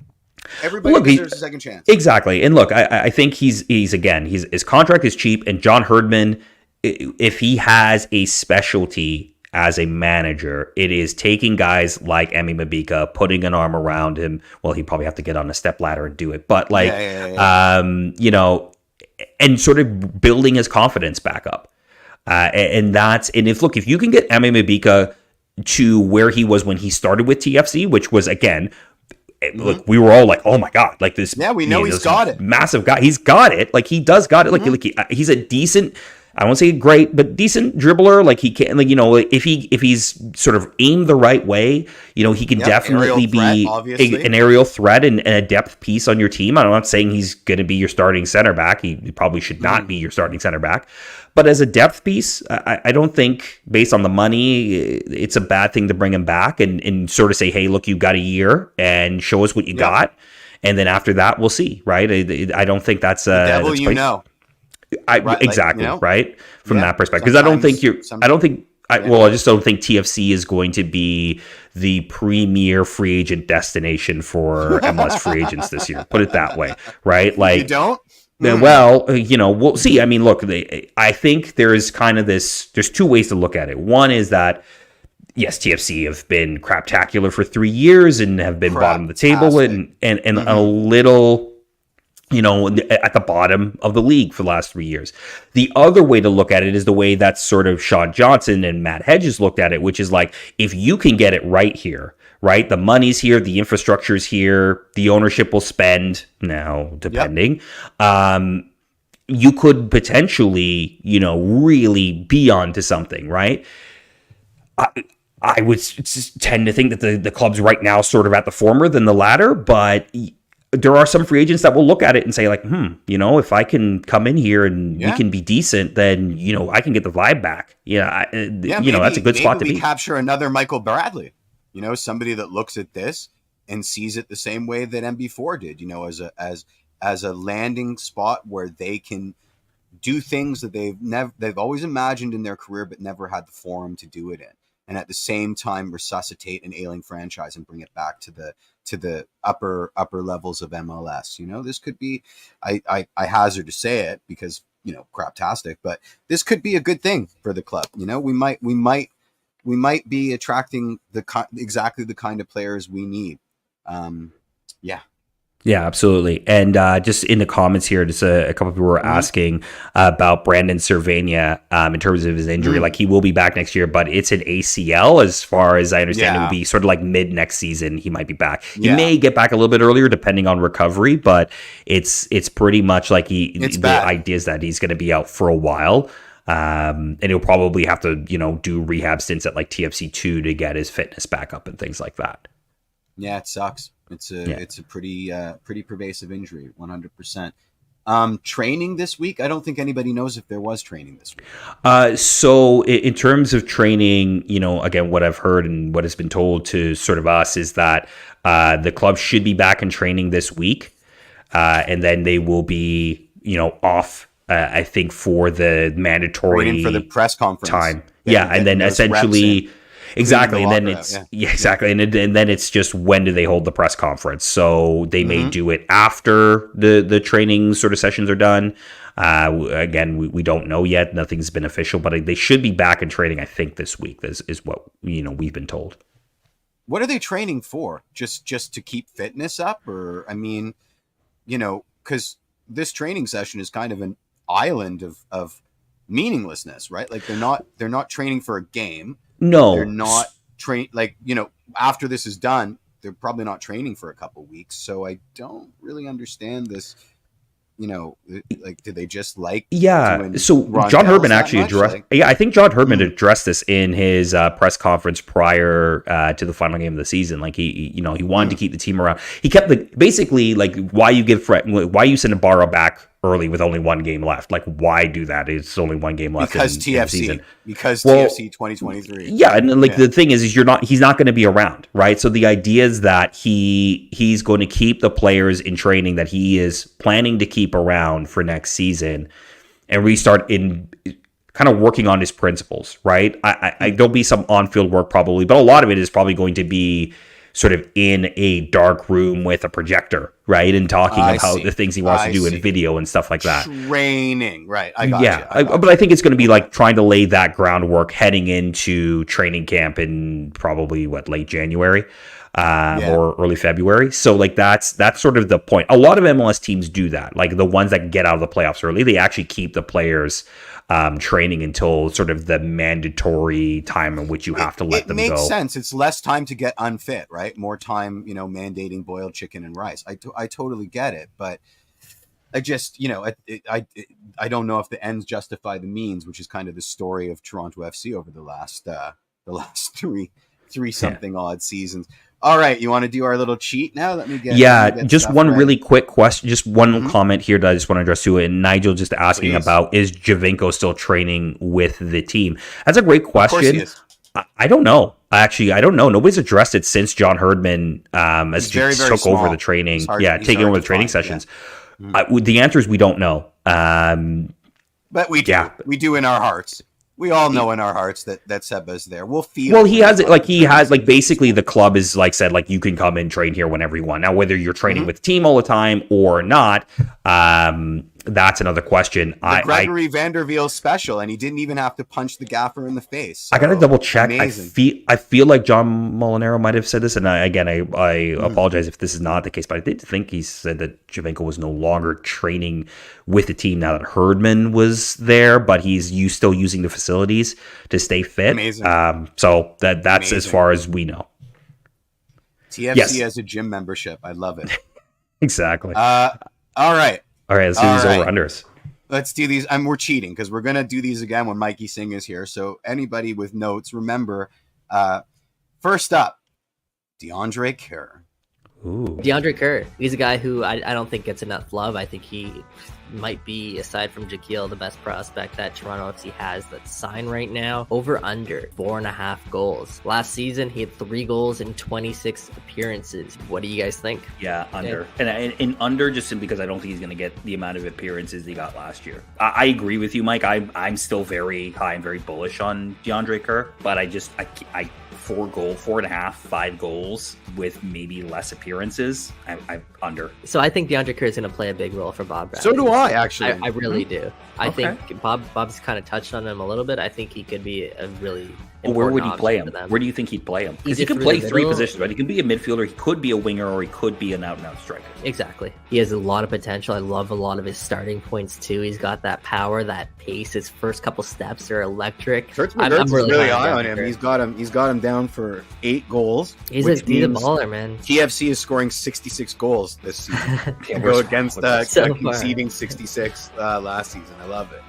Everybody deserves a second chance. Exactly. And look, I think his contract is cheap, and John Herdman, if he has a specialty as a manager, it is taking guys like Emi Mabika, putting an arm around him. Well, he'd probably have to get on a step ladder and do it, but and sort of building his confidence back up. If you can get Emi Mabika to where he was when he started with TFC, which was, again, look, we were all like, oh my God, like this. Yeah, we know he's got it. Massive guy. He's got it. Like, he does got it. Like, he's a decent, I won't say great, but decent dribbler. Like, he can, if he's sort of aimed the right way, he can definitely be an aerial threat and a depth piece on your team. I'm not saying he's going to be your starting center back. He probably should not be your starting center back. But as a depth piece, I don't think, based on the money, it's a bad thing to bring him back and sort of say, hey, look, you've got a year and show us what you got. And then after that, we'll see, right? I don't think that's the devil, exactly, right? From that perspective. Because I just don't think TFC is going to be the premier free agent destination for MLS free agents this year. Put it that way, right? Like, you don't? Well, we'll see. I mean, look, I think there's kind of there's two ways to look at it. One is that, yes, TFC have been craptacular for 3 years and have been bottom of the table and a little, at the bottom of the league for the last 3 years. The other way to look at it is the way that sort of Sean Johnson and Matt Hedges looked at it, which is like, if you can get it right here, right? The money's here, the infrastructure's here, the ownership will spend now, depending. Yep. You could potentially, really be onto something, right? I would tend to think that the club's right now sort of at the former than the latter, but there are some free agents that will look at it and say, like, if I can come in here and we can be decent, then, I can get the vibe back. That's a good spot to be. Capture another Michael Bradley. Somebody that looks at this and sees it the same way that MB4 did, as a landing spot where they can do things that they've always imagined in their career but never had the forum to do it in, and at the same time resuscitate an ailing franchise and bring it back to the upper levels of MLS. This could be, I hazard to say it because craptastic, but this could be a good thing for the club. We might be attracting exactly the kind of players we need. Yeah, absolutely. And just in the comments here, just a couple of people were asking about Brandon Cervania in terms of his injury. Like, he will be back next year, but it's an ACL. As far as I understand, it will be sort of like mid next season. He might be back. He may get back a little bit earlier, depending on recovery, but it's pretty much like the idea is that he's going to be out for a while. And he'll probably have to, do rehab stints at like TFC 2 to get his fitness back up and things like that. Yeah, it sucks. It's a pretty pervasive injury, 100%. Training this week, I don't think anybody knows if there was training this week. So in terms of training, again, what I've heard and what has been told to sort of us is that the club should be back in training this week, and then they will be, off. I think for the mandatory waiting for the press conference time. And then essentially. Exactly, and then it's exactly, and then it's just when do they hold the press conference? So they may do it after the training sort of sessions are done. Again, we don't know yet; nothing's been official, but they should be back in training. I think this week is what we've been told. What are they training for? Just to keep fitness up, or because this training session is kind of an island of meaninglessness, right? Like they're not training for a game. No, they're not train after this is done, they're probably not training for a couple weeks. So I don't really understand this. Do they just like? Yeah. So John Herdman actually addressed. I think John Herdman addressed this in his press conference prior to the final game of the season. Like he wanted to keep the team around. He kept basically why you send Ibarra back early with only one game left. Like, why do that? It's only one game left because in the season. TFC 2023. Yeah, and the thing is he's not going to be around, right? So the idea is that he's going to keep the players in training that he is planning to keep around for next season and restart in kind of working on his principles, right? There'll be some on-field work probably, but a lot of it is probably going to be sort of in a dark room with a projector, right? And talking about the things he wants to do in video and stuff like that. Training, right. I got you. But I think it's going to be trying to lay that groundwork heading into training camp in probably late January or early February. So that's sort of the point. A lot of MLS teams do that. Like the ones that get out of the playoffs early, they actually keep the players training until sort of the mandatory time in which you have to let them go. It makes sense. It's less time to get unfit, right? More time, mandating boiled chicken and rice. I totally get it, but I just, I don't know if the ends justify the means, which is kind of the story of Toronto FC over the last three something odd seasons. All right, you want to do our little cheat now? Let me get just one really quick question, just one comment here that I just want to address to it. And Nigel just asking about, is Javinko still training with the team? That's a great question. Of course he is. I don't know. Actually, I don't know. Nobody's addressed it since John Herdman took over the training. Taking over the training sessions. Yeah. The answer is we don't know. But we do. We do in our hearts. We all know in our hearts that Seba's there. We'll feel. Well, he has it. Basically the club is said you can come and train here whenever you want. Now, whether you're training with the team all the time or not, that's another question. Gregory Vanderveer special, and he didn't even have to punch the gaffer in the face. So, I gotta double check. Amazing. I feel like John Molinaro might have said this, and I apologize if this is not the case, but I did think he said that Javinko was no longer training with the team now that Herdman was there, but he's still using the facilities to stay fit. Amazing. So that's amazing. As far as we know. TFC has a gym membership. I love it. Exactly. All right. Let's do these over-unders. Let's do these. We're cheating because we're going to do these again when Mikey Singh is here. So anybody with notes, remember, first up, DeAndre Kerr. Ooh. DeAndre Kerr. He's a guy who I don't think gets enough love. I think he might be, aside from Jaquil, the best prospect that Toronto FC has that's signed right now. Over under 4.5 goals. Last season, he had 3 goals in 26 appearances. What do you guys think? Yeah, under. And under just simply because I don't think he's going to get the amount of appearances he got last year. I agree with you, Mike. I'm still very high and very bullish on DeAndre Kerr, but I 4.5, 5 goals with maybe less appearances. I'm under. So I think DeAndre Kerr is going to play a big role for Bob Bradley. So do I, actually. I really do. I Okay. think Bob's kind of touched on him a little bit. I think he could be a really Well, where would he important play option him? for them. Where do you think he'd play him? Because he Either can through play the 3 middle- positions, right? He can be a midfielder, he could be a winger, or he could be an out-and-out striker. Exactly. He has a lot of potential. I love a lot of his starting points too. He's got that power, that pace. His first couple steps are electric. Kurtz I'm McGurt's is really high high on him. Kerr. He's got him down for 8 goals. He's which a decent means baller, man. TFC is scoring 66 goals this season. Yeah, To we're go against So far. conceding 66 last season. I love it.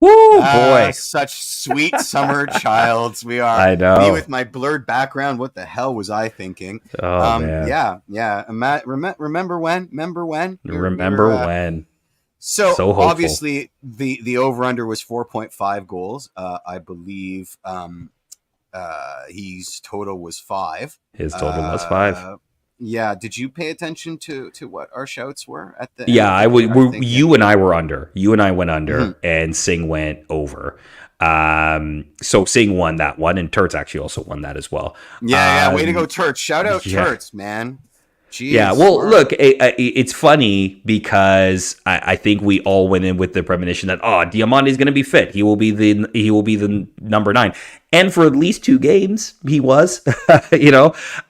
Woo, boy. Such sweet summer childs we are. I know. Me with my blurred background. What the hell was I thinking? Oh, man. Yeah. Remember when? Remember We were, when? So hopeful. obviously the over under was 4.5 goals. I believe his total was 5. His total was 5. Yeah. Did you pay attention to what our shouts were at the? Yeah, I would. think, You and I were under. You and I went under, Mhm. and Singh went over. So Singh won that one, and Turt's actually also won that as well. Yeah. Way to go, Turts! Shout out yeah. Turts, man. Jeez, Yeah, well, smart. look, it's funny because I think we all went in with the premonition that Diamante's going to be fit. He will be the number 9, and for at least 2 games he was,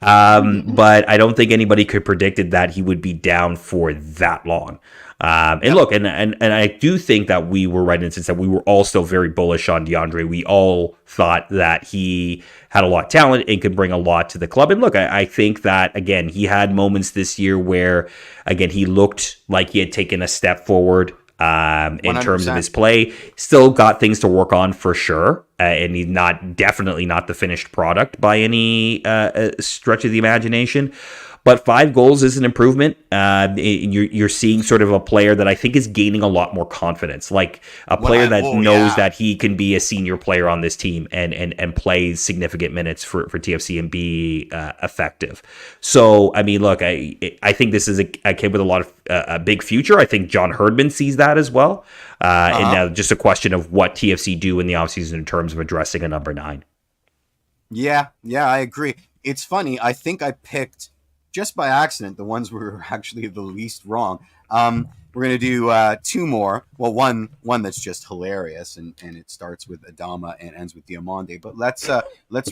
But I don't think anybody could predicted that he would be down for that long. Look, and I do think that we were right in the sense that we were all still very bullish on DeAndre. We all thought that he had a lot of talent and could bring a lot to the club. And look, I think that, again, he had moments this year where, again, he looked like he had taken a step forward in terms of 100%. his play. Still got things to work on for sure. And he's definitely not the finished product by any stretch of the imagination. But 5 goals is an improvement. You're seeing sort of a player that I think is gaining a lot more confidence, like a player that knows that he can be a senior player on this team and play significant minutes for TFC and be effective. So, I mean, look, I think this is a kid with a lot of a big future. I think John Herdman sees that as well. And now just a question of what TFC do in the offseason in terms of addressing a number 9. Yeah, I agree. It's funny. I think I picked, just by accident, the ones we were actually the least wrong. We're going to do 2 more. Well, one that's just hilarious, and it starts with Adama and ends with Diamante. But let's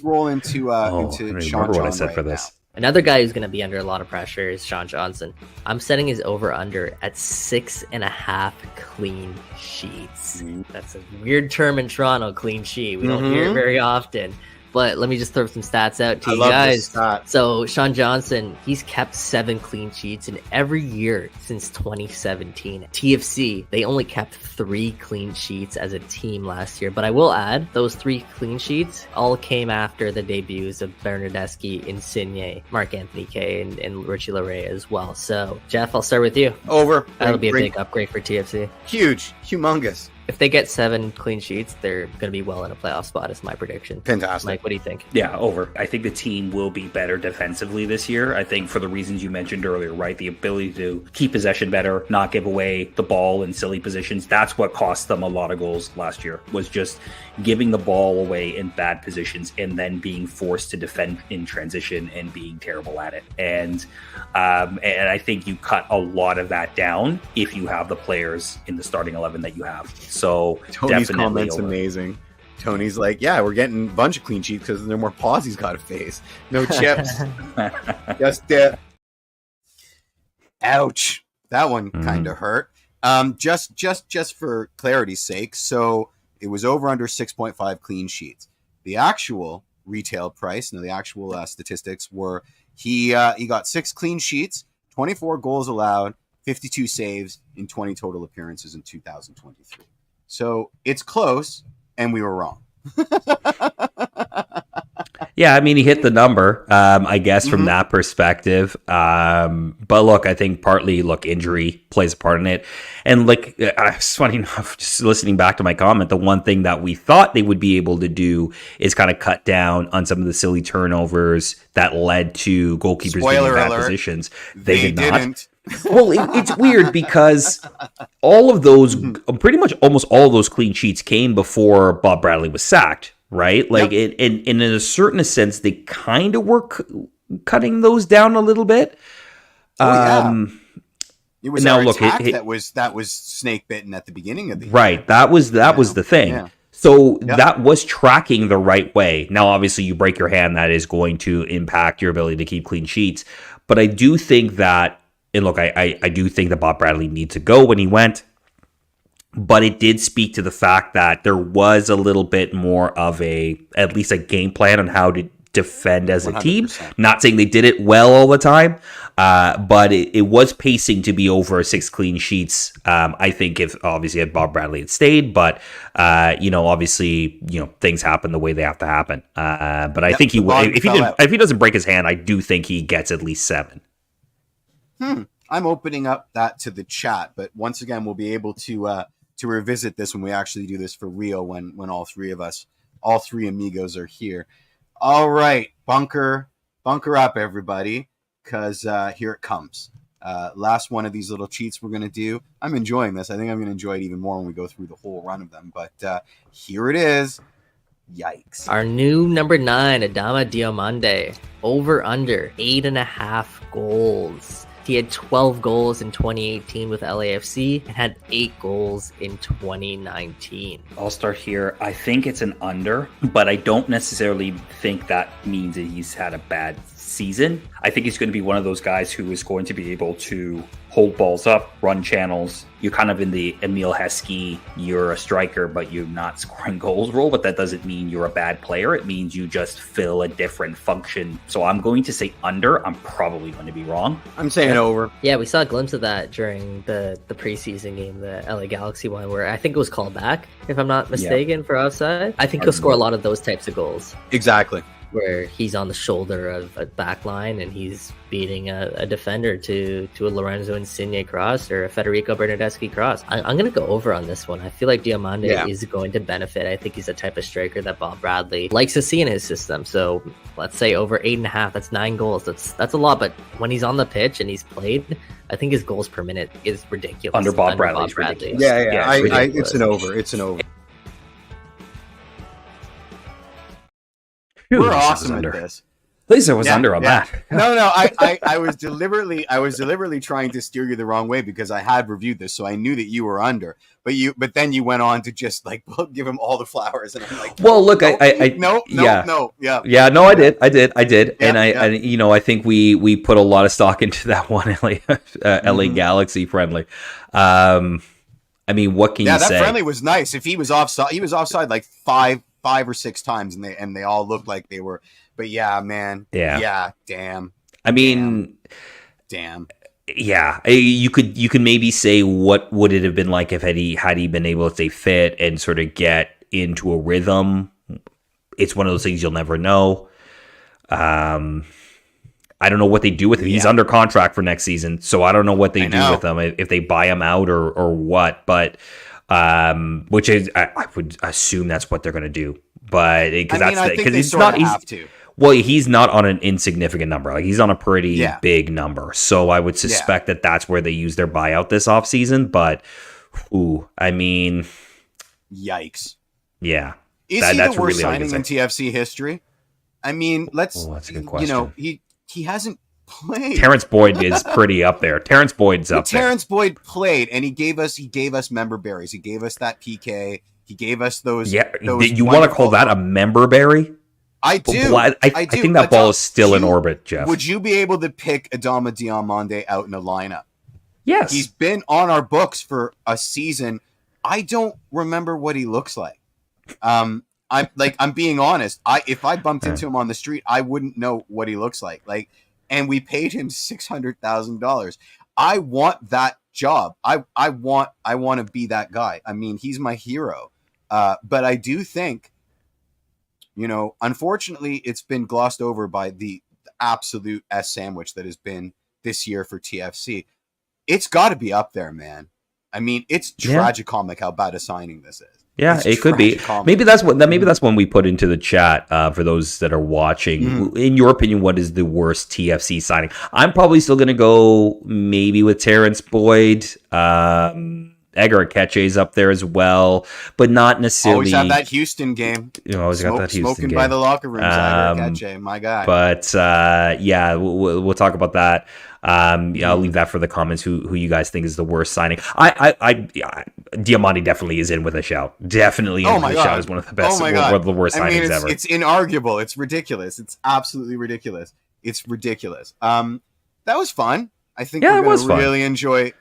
roll into I Sean remember what I John said right for this. Another guy who's going to be under a lot of pressure is Sean Johnson. I'm setting his over-under at 6.5 clean sheets. That's a weird term in Toronto, clean sheet. We don't hear it very often. But let me just throw some stats out to you guys. So Sean Johnson, he's kept 7 clean sheets in every year since 2017. TFC, they only kept 3 clean sheets as a team last year. But I will add, those 3 clean sheets all came after the debuts of Bernardeschi, Insigne, Marc-Anthony Kaye, and Richie Laryea as well. So, Jeff, I'll start with you. Over. That'll be a big upgrade for TFC. Huge, humongous. If they get 7 clean sheets, they're going to be well in a playoff spot, is my prediction. Fantastic. Mike, what do you think? Yeah, over. I think the team will be better defensively this year. I think for the reasons you mentioned earlier, right? The ability to keep possession better, not give away the ball in silly positions. That's what cost them a lot of goals last year, was just giving the ball away in bad positions and then being forced to defend in transition and being terrible at it. And I think you cut a lot of that down if you have the players in the starting 11 that you have. So Tony's definitely comment's over. amazing. Tony's like, yeah, we're getting a bunch of clean sheets because there are more paws he's got to face. No chips. Just ouch. That one kind of hurt. Just for clarity's sake, so it was over under 6.5 clean sheets. The actual retail price, the actual statistics were he got 6 clean sheets, 24 goals allowed, 52 saves in 20 total appearances in 2023. So it's close, and we were wrong. Yeah, I mean, he hit the number, I guess, from Mhm. that perspective. But look, I think partly, injury plays a part in it. And it's funny enough, just listening back to my comment, the one thing that we thought they would be able to do is kind of cut down on some of the silly turnovers that led to goalkeepers being in Spoiler bad alert, positions. They they did not. didn't. Well, it's weird because all of those, pretty much almost all of those clean sheets came before Bob Bradley was sacked, right? Like, Yep. in a certain sense, they kind of were cutting those down a little bit. Oh yeah, Um, it was now our look, attack that was snake bitten at the beginning of the year. right, that was the thing. Yeah. So Yep. that was tracking the right way. Now, obviously, you break your hand, that is going to impact your ability to keep clean sheets. But I do think that, and look, I do think that Bob Bradley needs to go when he went. But it did speak to the fact that there was a little bit more of at least a game plan on how to defend as a team. 100%. Not saying they did it well all the time, but it was pacing to be over 6 clean sheets. I think if Bob Bradley had stayed, but obviously, things happen the way they have to happen. But I think he would, if he doesn't break his hand, I do think he gets at least 7. I'm opening up that to the chat, but once again, we'll be able to revisit this when we actually do this for real. When all three amigos are here. All right, bunker up, everybody, because here it comes. Last one of these little cheats we're gonna do. I'm enjoying this. I think I'm gonna enjoy it even more when we go through the whole run of them. But here it is. Yikes! Our new number 9, Adama Diomande, over under 8.5 goals. He had 12 goals in 2018 with LAFC and had 8 goals in 2019. I'll start here. I think it's an under, but I don't necessarily think that means that he's had a bad season. I think he's going to be one of those guys who is going to be able to hold balls up, run channels. You're kind of in the Emil Heskey, you're a striker, but you're not scoring goals role, but that doesn't mean you're a bad player. It means you just fill a different function. So I'm going to say under. I'm probably going to be wrong. I'm saying over. Yeah, we saw a glimpse of that during the preseason game, the LA Galaxy one, where I think it was called back, if I'm not mistaken, for offside. I think he'll score a lot of those types of goals. Exactly. Where he's on the shoulder of a back line and he's beating a defender to a Lorenzo Insigne cross or a Federico Bernardeschi cross. I'm going to go over on this one. I feel like Diomande is going to benefit. I think he's a type of striker that Bob Bradley likes to see in his system. So let's say over 8.5. That's 9 goals. That's a lot. But when he's on the pitch and he's played, I think his goals per minute is ridiculous. Under Bob Bradley. Ridiculous. Yeah. It's an over. It's an over. We're awesome at this. At least I was under on that. No. I was deliberately trying to steer you the wrong way because I had reviewed this, so I knew that you were under. But then you went on to just give him all the flowers, and I'm like, well, look, no. I did, and I think we put a lot of stock into that one LA Galaxy friendly. I mean, what can you say? Yeah, that friendly was nice. If he was offside like five or 6 times, and they all looked like they were. But yeah, man. Yeah. Damn. I mean, damn. Yeah. You could maybe say what would it have been like if had he been able to stay fit and sort of get into a rhythm. It's one of those things you'll never know. I don't know what they do with him. He's under contract for next season, so I don't know what they do with him, if they buy him out or what. But which is I would assume that's what they're going to do. But because he's not. Well, he's not on an insignificant number. Like, he's on a pretty big number. So I would suspect that that's where they use their buyout this offseason. But, I mean... Yikes. Yeah. Is he the worst signing in TFC history? I mean, that's a good question. He hasn't played. Terrence Boyd is pretty up there. Terrence Boyd's up there. Terrence Boyd played, and he gave us member berries. He gave us that PK. He gave us those... Yeah, you want to call that a member berry? I do. I think that ball is still in orbit, Jeff. Would you be able to pick Adama Diomande out in a lineup? Yes. He's been on our books for a season. I don't remember what he looks like. I'm being honest. If I bumped into him on the street, I wouldn't know what he looks like. And we paid him $600,000. I want that job. I want to be that guy. I mean, he's my hero. But I do think Unfortunately, it's been glossed over by the absolute S sandwich that has been this year for TFC. It's got to be up there, man. I mean, it's tragicomic how bad a signing this is. Yeah, it could be. Maybe that's when we put into the chat for those that are watching. In your opinion, what is the worst TFC signing? I'm probably still going to go maybe with Terrence Boyd. Edgar Akeche's up there as well, but not necessarily. Always have that Houston game. Always got that Houston smoking game. By the locker rooms. Edgar Akeche, my guy. But we'll talk about that. I'll leave that for the comments. Who you guys think is the worst signing? Diamante definitely is in with a shout. Definitely in with a shout is one of the best, one of the worst signings ever. It's inarguable. It's ridiculous. It's absolutely ridiculous. It's ridiculous. That was fun. I think we're going to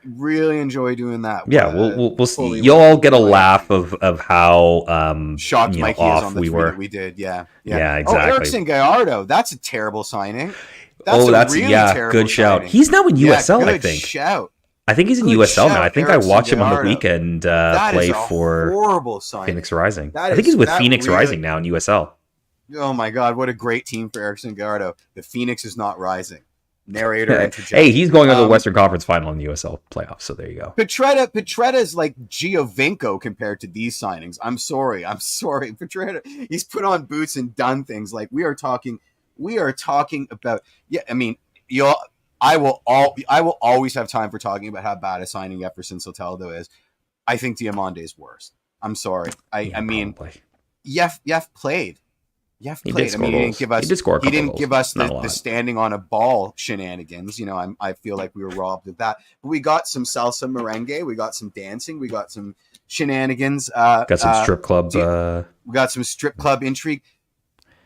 really enjoy doing that. Yeah, we'll see. You'll all get a laugh of how shocked Mikey is on the we were. That we did. Yeah, exactly. Erickson Gallardo, that's a terrible signing. That's a really good shout. Signing. He's now in USL, I think. Shout. I think he's in USL now. I think I watched him on the weekend play for horrible signing. Phoenix Rising. I think he's with Phoenix Rising now in USL. Oh my God, what a great team for Erickson Gallardo. The Phoenix is not rising. Narrator interject. Hey, he's going on the Western Conference Final in the USL playoffs, so there you go. Petretta like Giovinco compared to these signings. I'm sorry. Petretta, he's put on boots and done things. Like we are talking about. Yeah, I mean, I will always have time for talking about how bad a signing Jefferson Soteldo is. I think Diamante is worse. I'm sorry. I mean, Jeff played. Yeah, he did score goals. He didn't give us the standing on a ball shenanigans. I feel like we were robbed of that. But we got some salsa merengue. We got some dancing. We got some shenanigans. Got some strip club. We got some strip club intrigue.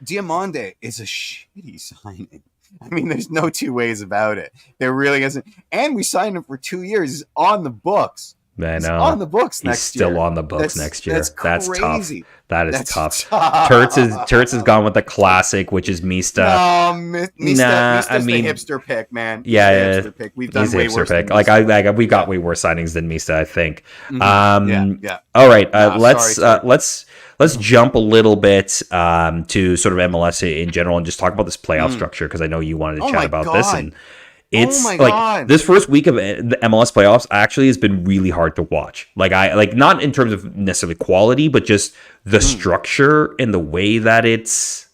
Diamante is a shitty signing. I mean, there's no two ways about it. There really isn't. And we signed him for 2 years. He's on the books. I know. He's on the books next year. He's still on the books next year. That's crazy. That's tough. Turtz has gone with the classic, which is Mista. Mista's the hipster pick, man. Yeah, hipster pick. We've done way worse. Pick. We got way worse signings than Mista, I think. Yeah. All right, let's jump a little bit to sort of MLS in general and just talk about this playoff structure, because I know you wanted to chat about this. And it's like this first week of the MLS playoffs actually has been really hard to watch. Not in terms of necessarily quality, but just the structure and the way that it's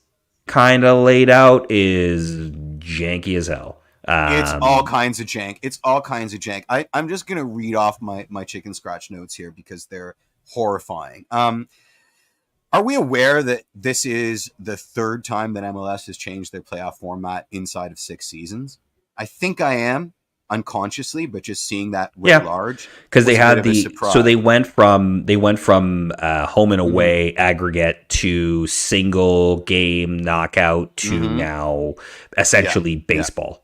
kind of laid out is janky as hell. It's all kinds of jank. I'm just going to read off my chicken scratch notes here because they're horrifying. Are we aware that this is the third time that MLS has changed their playoff format inside of 6 seasons? I think I am unconsciously, but just seeing that large, because they had they went from home and away aggregate to single game knockout to now essentially baseball.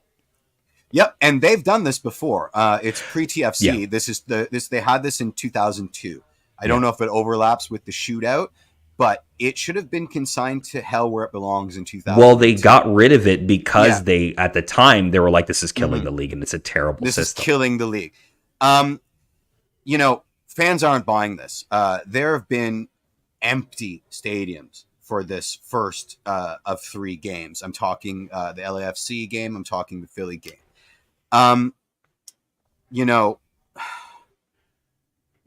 Yep, and they've done this before. It's pre-TFC. Yeah. They had this in 2002. I don't know if it overlaps with the shootout, but it should have been consigned to hell where it belongs in 2000. Well, they got rid of it because they, at the time, they were like, this is killing the league and it's a terrible system. This is killing the league. Fans aren't buying this. There have been empty stadiums for this first of 3 games. I'm talking the LAFC game. I'm talking the Philly game.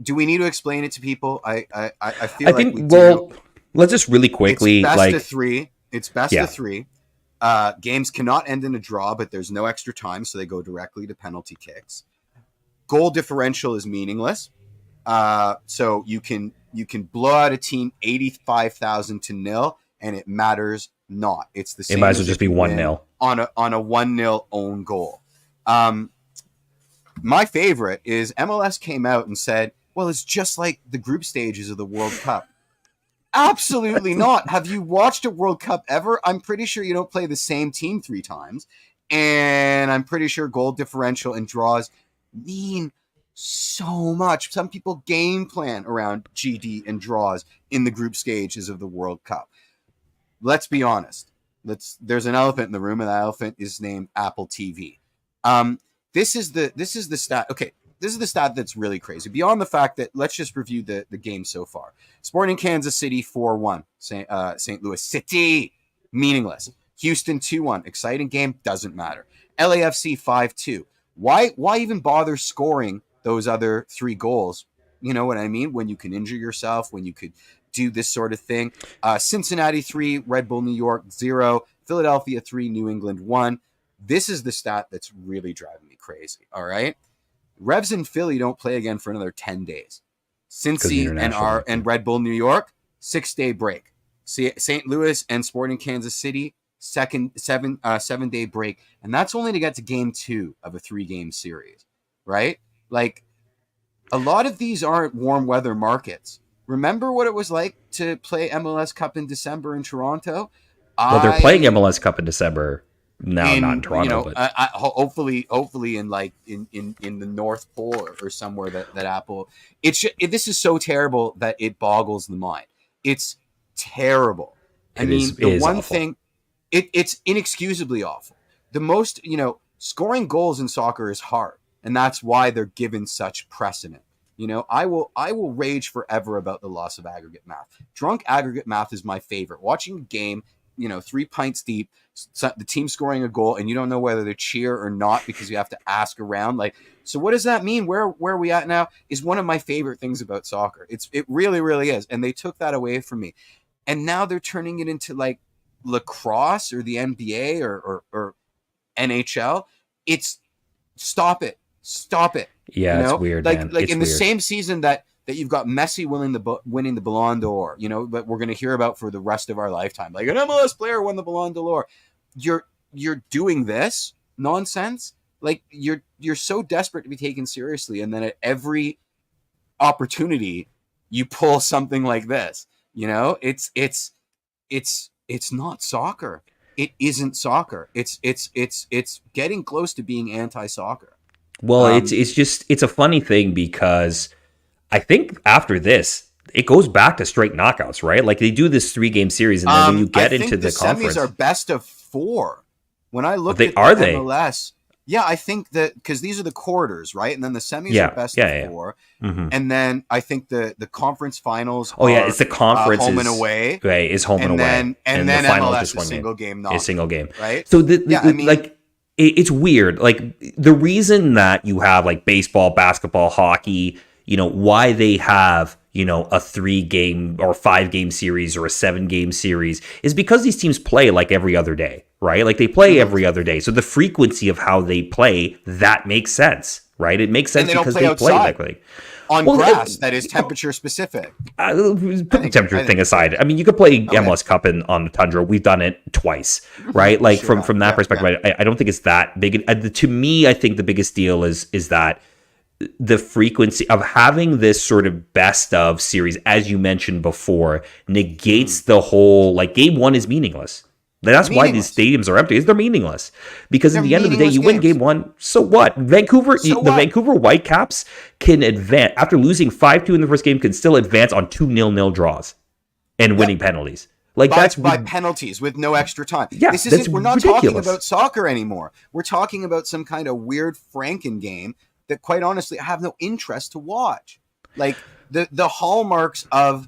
Do we need to explain it to people? I think we do. Let's just really quickly. It's best of 3. It's best of 3. Games cannot end in a draw, but there's no extra time, so they go directly to penalty kicks. Goal differential is meaningless. So you can blow out a team 85,000 to 0, and it matters not. It's the same. It might as well just be 1-0 on a 1-0 own goal. My favorite is MLS came out and said, well, it's just like the group stages of the World Cup. Absolutely not. Have you watched a World Cup ever? I'm pretty sure you don't play the same team 3 times. And I'm pretty sure goal differential and draws mean so much. Some people game plan around GD and draws in the group stages of the World Cup. Let's be honest. There's an elephant in the room, and that elephant is named Apple TV. This is the stat. Okay, this is the stat that's really crazy. Beyond the fact that, let's just review the game so far. Sporting Kansas City 4-1. St. Louis City, meaningless. Houston 2-1. Exciting game, doesn't matter. LAFC 5-2. Why even bother scoring those other 3 goals? You know what I mean? When you can injure yourself, when you could do this sort of thing. Cincinnati 3, Red Bull New York 0, Philadelphia 3, New England 1. This is the stat that's really driving me crazy, all right? Revs in Philly don't play again for another 10 days. Cincy and Red Bull New York, 6-day break. St. Louis and Sporting Kansas City, 7-day break. And that's only to get to game 2 of a 3-game series, right? Like, a lot of these aren't warm weather markets. Remember what it was like to play MLS Cup in December in Toronto? Well, they're playing MLS Cup in December now, not in Toronto, but hopefully in like in the North Pole or somewhere that Apple. This is so terrible that it boggles the mind. It's terrible. It's inexcusably awful. The most, scoring goals in soccer is hard, and that's why they're given such precedent. I will rage forever about the loss of aggregate math. Drunk aggregate math is my favorite. Watching a game, 3 pints deep, the team scoring a goal, and you don't know whether to cheer or not because you have to ask around. Like, so what does that mean? Where are we at now? Is one of my favorite things about soccer. It really, really is. And they took that away from me. And now they're turning it into like lacrosse or the NBA or NHL. Stop it. Yeah, it's weird, man. Like in the same season that you've got Messi winning the Ballon d'Or, but we're going to hear about for the rest of our lifetime. Like an MLS player won the Ballon d'Or. You're doing this nonsense. Like you're so desperate to be taken seriously, and then at every opportunity you pull something like this. It's not soccer. It isn't soccer. It's getting close to being anti-soccer. Well, it's a funny thing because I think after this, it goes back to straight knockouts, right? Like they do this 3-game series, and then when you get into the conference, semis are best of 4. When I look at the MLS, yeah, I think that because these are the quarters, right? And then the semis are best of 4, and then I think the conference finals. It's the conference home and away. Right, is home and away, and then the final MLS is single game, a single game, right? So it's weird. Like the reason that you have like baseball, basketball, hockey, why they have, a 3-game or 5-game series or a 7-game series is because these teams play like every other day, right? Like they play every other day. So the frequency of how they play, that makes sense, right? It makes sense because they play like on grass that is temperature specific. Put the temperature thing aside. I mean, you could play MLS Cup on the tundra. We've done it twice, right? Like from that perspective, I don't think it's that big. To me, I think the biggest deal is that the frequency of having this sort of best of series, as you mentioned before, negates the whole, like game 1 is meaningless. That's why these stadiums are empty. They're meaningless because at the end of the day, you win game 1. So what? The Vancouver Whitecaps can advance after losing 5-2 in the first game. Can still advance on 2 0-0 draws and winning penalties. Like that's by penalties with no extra time. Yeah, we're not talking about soccer anymore. We're talking about some kind of weird Franken game that, quite honestly, I have no interest to watch. Like the hallmarks of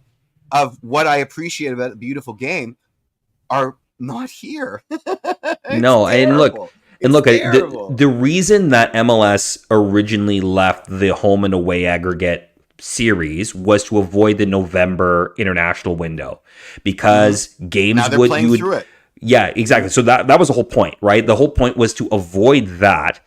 what I appreciate about a beautiful game are not here. No, and look, the reason that MLS originally left the home and away aggregate series was to avoid the November international window because games now they're playing through it. Yeah, exactly. So that was the whole point, right? The whole point was to avoid that.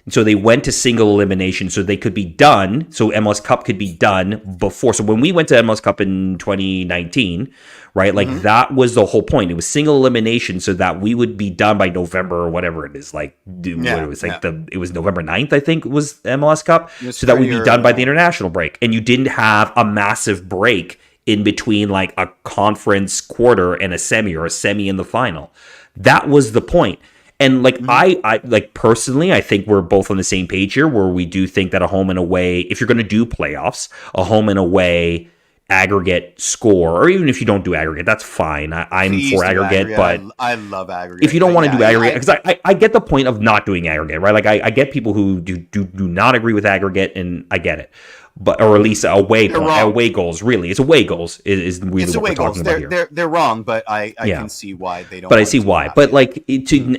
So they went to single elimination so they could be done. So MLS Cup could be done before. So when we went to MLS Cup in 2019, right, like that was the whole point. It was single elimination so that we would be done by November or whatever it is. Like it was November 9th, I think, was MLS Cup. So that we'd be done by the international break. And you didn't have a massive break in between like a conference quarter and a semi or a semi in the final. That was the point. And like I like personally, I think we're both on the same page here where we do think that a home and away, if you're going to do playoffs, a home and away aggregate score, or even if you don't do aggregate, that's fine. I'm Please for do aggregate, but I love aggregate. if you don't want to yeah, do aggregate, because I get the point of not doing aggregate, right? Like I get people who do not agree with aggregate, and I get it. But or at least away goals. Really, it's away goals is really what we're talking about here. They're wrong, but I can see why they don't. But I see why. But like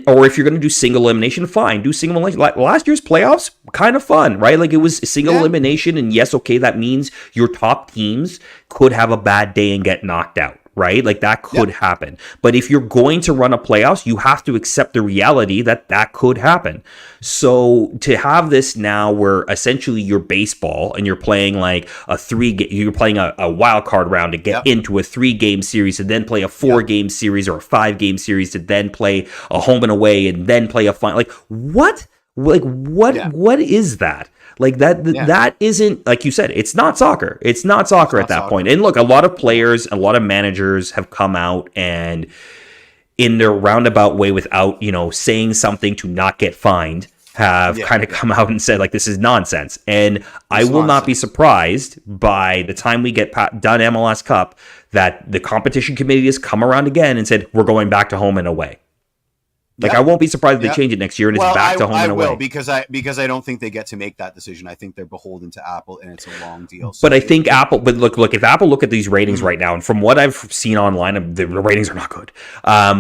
or if you're going to do single elimination, fine, do single elimination. Like last year's playoffs, kind of fun, right? Like it was single elimination, and yes, okay, that means your top teams could have a bad day and get knocked out. Right? Like that could happen. But if you're going to run a playoffs, you have to accept the reality that could happen. So to have this now where essentially you're baseball and you're playing like you're playing a wild card round to get into a 3-game series and then play a 4-game series or a 5-game series to then play a home and away and then play a final. Like what? What is that? Like that isn't, like you said, it's not soccer. It's not soccer at that point. And look, a lot of players, a lot of managers have come out and in their roundabout way without, saying something to not get fined, have kind of come out and said like, this is nonsense. And I will not be surprised by the time we get done MLS Cup that the competition committee has come around again and said, we're going back to home and away. Like I won't be surprised if they change it next year and it's back to home and away. I will because I don't think they get to make that decision. I think they're beholden to Apple and it's a long deal. So but I think Apple. But look, if Apple look at these ratings right now, and from what I've seen online, the ratings are not good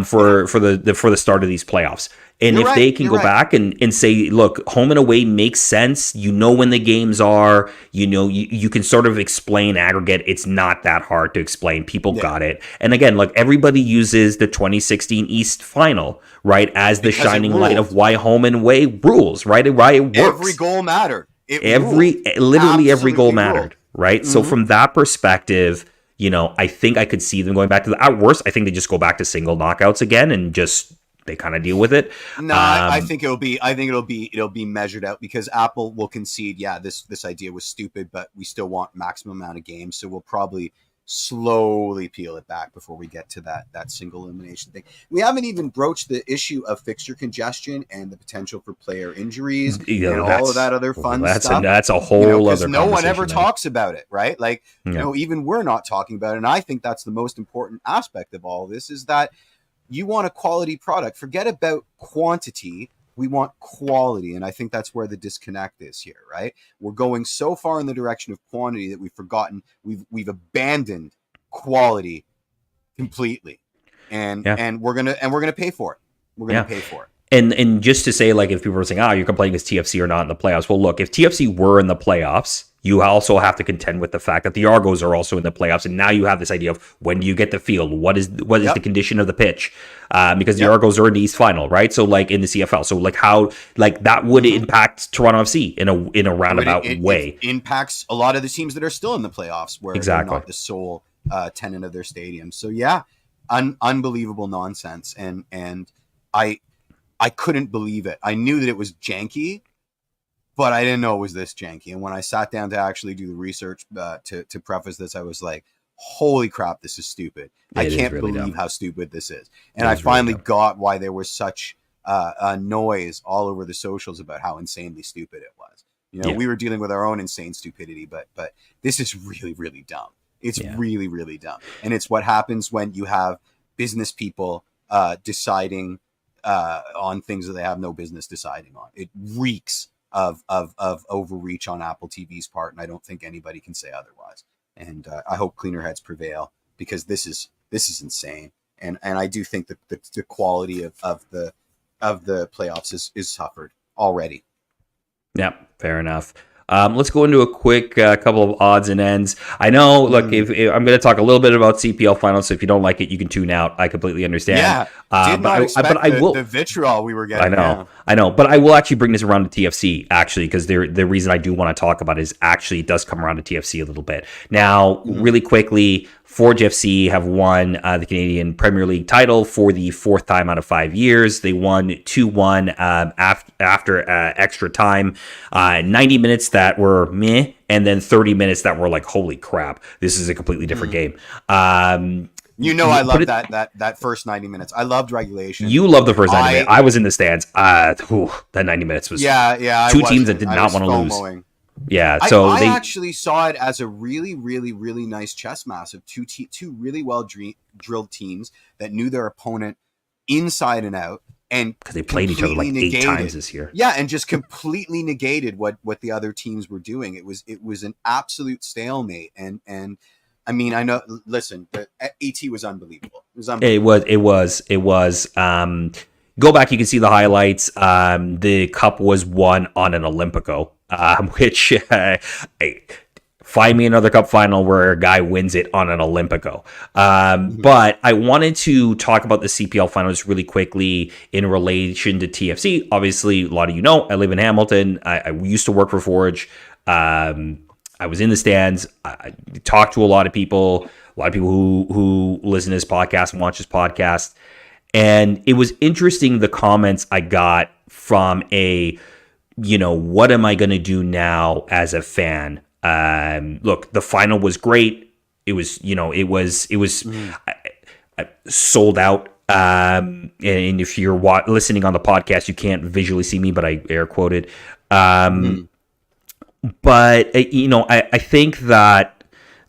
for the start of these playoffs. And if they can go back and say, look, home and away makes sense. You know when the games are. You can sort of explain aggregate. It's not that hard to explain. People got it. And again, look, everybody uses the 2016 East Final, right, as the shining light of why home and away rules, right? Why it works. Every goal mattered. Literally every goal mattered, right? Mm-hmm. So from that perspective, I think I could see them going back to at worst, I think they just go back to single knockouts again and just they kind of deal with it. No, I think it'll be measured out because Apple will concede, this idea was stupid, but we still want maximum amount of games, so we'll probably slowly peel it back before we get to that single elimination thing. We haven't even broached the issue of fixture congestion and the potential for player injuries and all of that other fun stuff. That's a whole other. No one ever talks about it, right? Like even we're not talking about it. And I think that's the most important aspect of all of this is that you want a quality product. Forget about quantity. We want quality. And I think that's where the disconnect is here, right? We're going so far in the direction of quantity that we've forgotten, we've abandoned quality completely. And we're gonna pay for it. We're gonna pay for it. And just to say, like, if people are saying, you're complaining because TFC are not in the playoffs. Well, look, if TFC were in the playoffs, you also have to contend with the fact that the Argos are also in the playoffs. And now you have this idea of when do you get the field? What is the condition of the pitch? Because the Argos are in the East Final, right? So like in the CFL. So like how like that would impact Toronto FC in a roundabout way. It impacts a lot of the teams that are still in the playoffs where they're not the sole tenant of their stadium. So unbelievable nonsense. And I couldn't believe it. I knew that it was janky, but I didn't know it was this janky. And when I sat down to actually do the research to preface this, I was like, holy crap, this is stupid. I can't believe how stupid this is. And I finally got why there was such a noise all over the socials about how insanely stupid it was. We were dealing with our own insane stupidity, but this is really, really dumb. It's really, really dumb. And it's what happens when you have business people deciding on things that they have no business deciding on. It reeks of overreach on Apple TV's part, and I don't think anybody can say otherwise. And I hope cleaner heads prevail because this is insane. And I do think that the quality of the playoffs is suffered already. Yeah, fair enough. Let's go into a quick couple of odds and ends. I know, look, if I'm going to talk a little bit about CPL Final, so if you don't like it, you can tune out. I completely understand. Yeah, but I will. The vitriol we were getting. I know, but I will actually bring this around to TFC, actually, because the reason I do want to talk about it is actually it does come around to TFC a little bit. Now, really quickly, Forge FC have won the Canadian Premier League title for the fourth time out of 5 years. They won 2-1 after extra time, 90 minutes that were meh, and then 30 minutes that were like, holy crap, this is a completely different game. I love that first 90 minutes. I loved regulation. You love the first 90 minutes. I was in the stands. That 90 minutes was two teams that did not want to lose. Yeah, so I they actually saw it as a really, really, really nice chess match of two really well drilled teams that knew their opponent inside and out, and because they played each other completely like 8 times negated. this year. Yeah, and just completely negated what the other teams were doing. It was an absolute stalemate, and I mean, I know. Listen, the AT was unbelievable. It was unbelievable. It was. Go back, you can see the highlights. The cup was won on an Olympico, which find me another cup final where a guy wins it on an Olympico. But I wanted to talk about the CPL finals really quickly in relation to TFC. Obviously, a lot of you know, I live in Hamilton. I used to work for Forge. I was in the stands. I talked to a lot of people who listen to this podcast and watch this podcast. And it was interesting, the comments I got from what am I going to do now as a fan? Look, the final was great. It was sold out. And if you're listening on the podcast, you can't visually see me, but I air quoted. But, I think that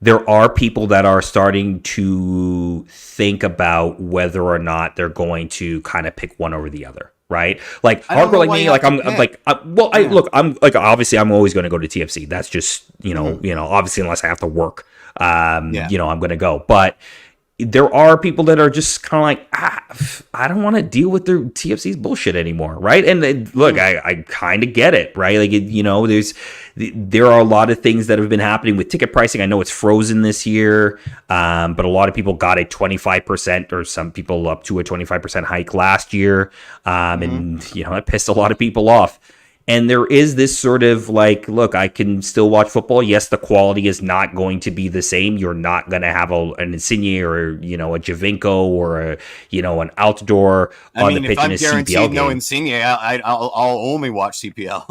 there are people that are starting to think about whether or not they're going to kind of pick one over the other, right? Like hardcore like me, like I'm like, obviously I'm always going to go to TFC. That's just, obviously unless I have to work, I'm going to go. But there are people that are just kind of like, I don't want to deal with their TFC's bullshit anymore, right? And look, I kind of get it, right? Like, there are a lot of things that have been happening with ticket pricing. I know it's frozen this year, but a lot of people got a 25% or some people up to a 25% hike last year, and it pissed a lot of people off. And there is this sort of like, look, I can still watch football. Yes, the quality is not going to be the same. You're not going to have an Insigne or, a Javinko or an outdoor on the pitch in a CPL game. No Insigne, I'll only watch CPL.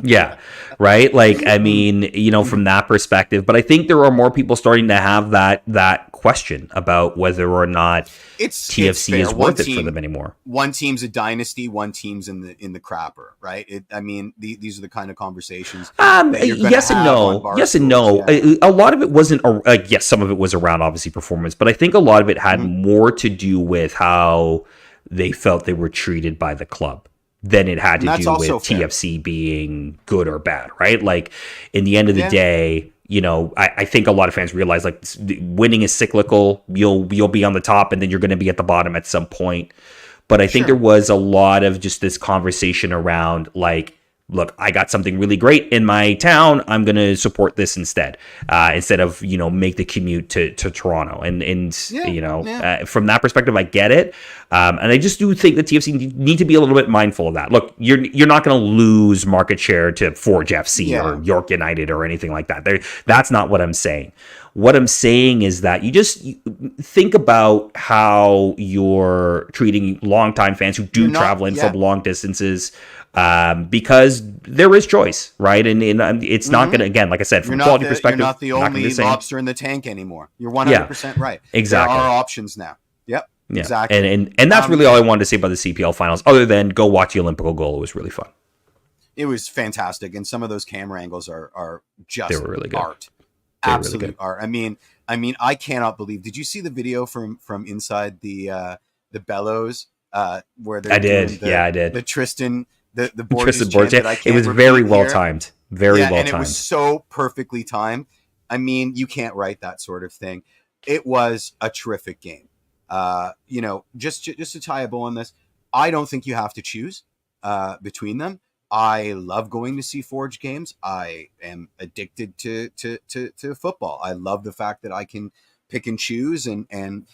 Yeah, right. Like, I mean, from that perspective, but I think there are more people starting to have that question about whether or not TFC is worth it for them anymore. One team's a dynasty, one team's in the crapper, right? These are the kind of conversations. Yes and no. Yes and no. Yeah. A lot of it wasn't. Yes, some of it was around obviously performance, but I think a lot of it had more to do with how they felt they were treated by the club than it had to do with TFC being good or bad, right? Like, in the end of the day, I think a lot of fans realize, like, winning is cyclical. You'll be on the top, and then you're going to be at the bottom at some point. But I think there was a lot of just this conversation around, like, look, I got something really great in my town. I'm going to support this instead of, make the commute to Toronto. And from that perspective, I get it. And I just do think the TFC need to be a little bit mindful of that. Look, you're not going to lose market share to Forge FC or York United or anything like that. That's not what I'm saying. What I'm saying is that you just think about how you're treating longtime fans who do travel in from long distances, because there is choice, right? And it's not going to, again, like I said, from a quality perspective, you're not the only lobster in the tank anymore. You're 100% right. Exactly. There are options now. Yep. Yeah. Exactly. And that's really all I wanted to say about the CPL finals, other than go watch the Olympico goal. It was really fun. It was fantastic, and some of those camera angles are just they were really good. Art. Absolute art. I mean, I cannot believe. Did you see the video from inside the bellows where they're I did. I did. The Tristan the Tristan Borges. It was very well timed. Very well timed. And it was so perfectly timed. I mean, you can't write that sort of thing. It was a terrific game. Just to tie a bow on this, I don't think you have to choose between them. I love going to see Forge games. I am addicted to football. I love the fact that I can pick and choose, and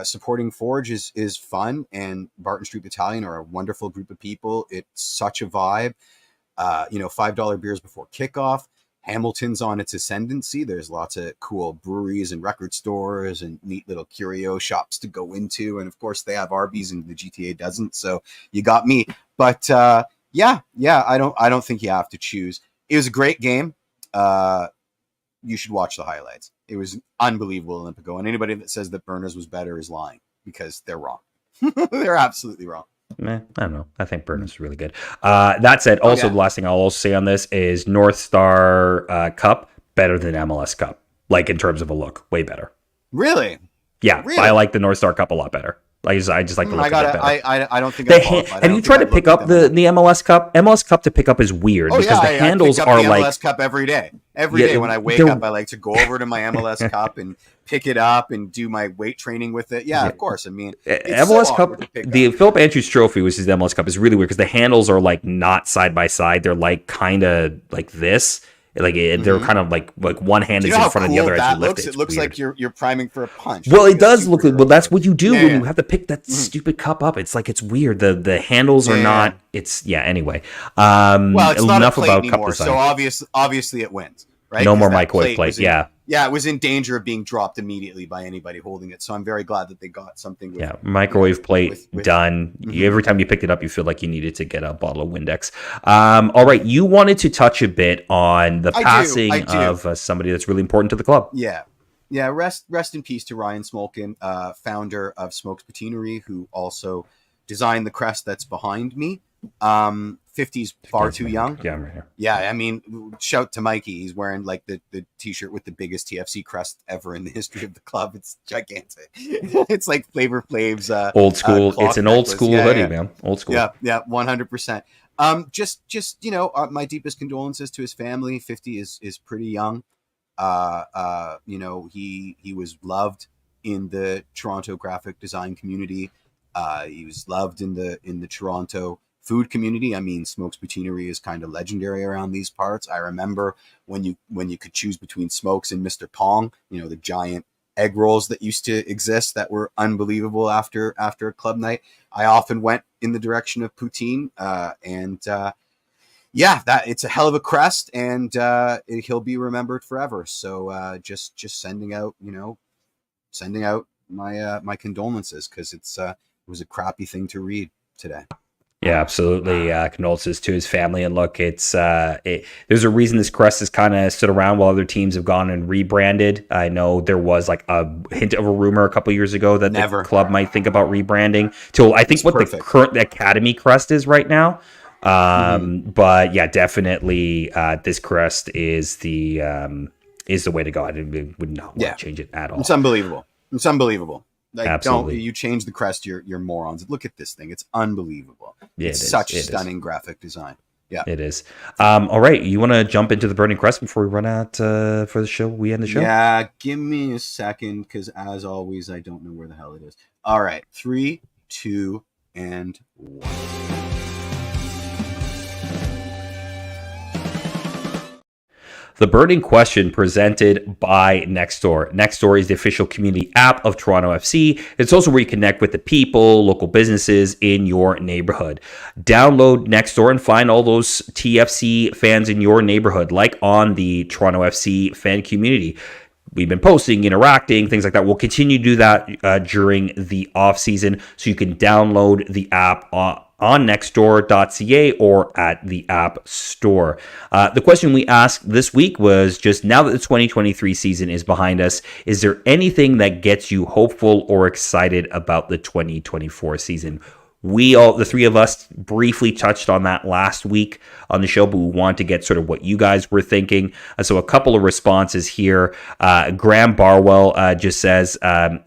supporting Forge is fun. And Barton Street Battalion are a wonderful group of people. It's such a vibe. $5 beers before kickoff. Hamilton's on its ascendancy. There's lots of cool breweries and record stores and neat little curio shops to go into. And of course they have Arby's and the GTA doesn't. So you got me. But yeah, I don't think you have to choose. It was a great game. You should watch the highlights. It was unbelievable Olympico. And anybody that says that Burners was better is lying, because they're wrong. They're absolutely wrong. I don't know. I think Burnham's really good. That said, also the last thing I'll also say on this is North Star Cup better than MLS Cup, like in terms of a look, way better. Really? Yeah, really? I like the North Star Cup a lot better. I just like the look of it better. I don't think have you tried to pick up the MLS Cup? MLS Cup to pick up is weird because the handles I are the like MLS Cup every day. Every day when I wake up, I like to go over to my MLS Cup and pick it up and do my weight training with it. Yeah, of course. I mean, MLS Cup, the Philip Andrews Trophy, which is the MLS Cup, is really weird because the handles are like not side by side. They're like kind of like this. Like they're kind of like one hand is in front of the other as you lift it. It looks like you're priming for a punch. Well, it does look. Well, that's what you do when you have to pick that stupid cup up. It's like it's weird. The handles are not. It's anyway. Well, it's not enough a plate about anymore, cup design. So obviously it wins. Right? No more microwave plate. Yeah, it was in danger of being dropped immediately by anybody holding it. So I'm very glad that they got something. Microwave plate done. Every time you picked it up, you feel like you needed to get a bottle of Windex. All right, you wanted to touch a bit on the passing of somebody that's really important to the club. Yeah. Rest in peace to Ryan Smolkin, founder of Smokes Patinery, who also designed the crest that's behind me. 50's far too young. Yeah, I'm right here. Yeah, I mean, shout to Mikey. He's wearing like the t-shirt with the biggest TFC crest ever in the history of the club. It's gigantic. It's like Flavor Flav's old school. It's an old school hoodie, man. Old school. Yeah, 100%. Just my deepest condolences to his family. 50 is pretty young. He was loved in the Toronto graphic design community. He was loved in the Toronto food community. I mean, Smokes Patinery is kind of legendary around these parts. I remember when you could choose between Smokes and Mr. Pong, the giant egg rolls that used to exist that were unbelievable after a club night. I often went in the direction of poutine, that it's a hell of a crest, and he'll be remembered forever. So just sending out my condolences, because it was a crappy thing to read today. Yeah, absolutely. Condolences to his family. And look, there's a reason this crest has kind of stood around while other teams have gone and rebranded. I know there was like a hint of a rumor a couple years ago that the club might think about rebranding to, I think, the current Academy crest is right now. But yeah, definitely this crest is the way to go. I would not want to change it at all. It's unbelievable. Like, absolutely. Don't you change the crest? You're morons. Look at this thing; it's unbelievable. Yeah, it's such stunning graphic design. Yeah, it is. All right, you want to jump into the burning crest before we run out for the show? We end the show. Yeah, give me a second, because as always, I don't know where the hell it is. All right, 3, 2, and 1. The burning question presented by Nextdoor. Nextdoor is the official community app of Toronto FC. It's also where you connect with the people, local businesses in your neighborhood. Download Nextdoor and find all those TFC fans in your neighborhood, like on the Toronto FC fan community. We've been posting, interacting, things like that. We'll continue to do that during the off season, so you can download the app on nextdoor.ca or at the App Store. The question we asked this week was just, now that the 2023 season is behind us, is there anything that gets you hopeful or excited about the 2024 season? The three of us, briefly touched on that last week on the show, but we want to get sort of what you guys were thinking. So a couple of responses here. Graham Barwell just says,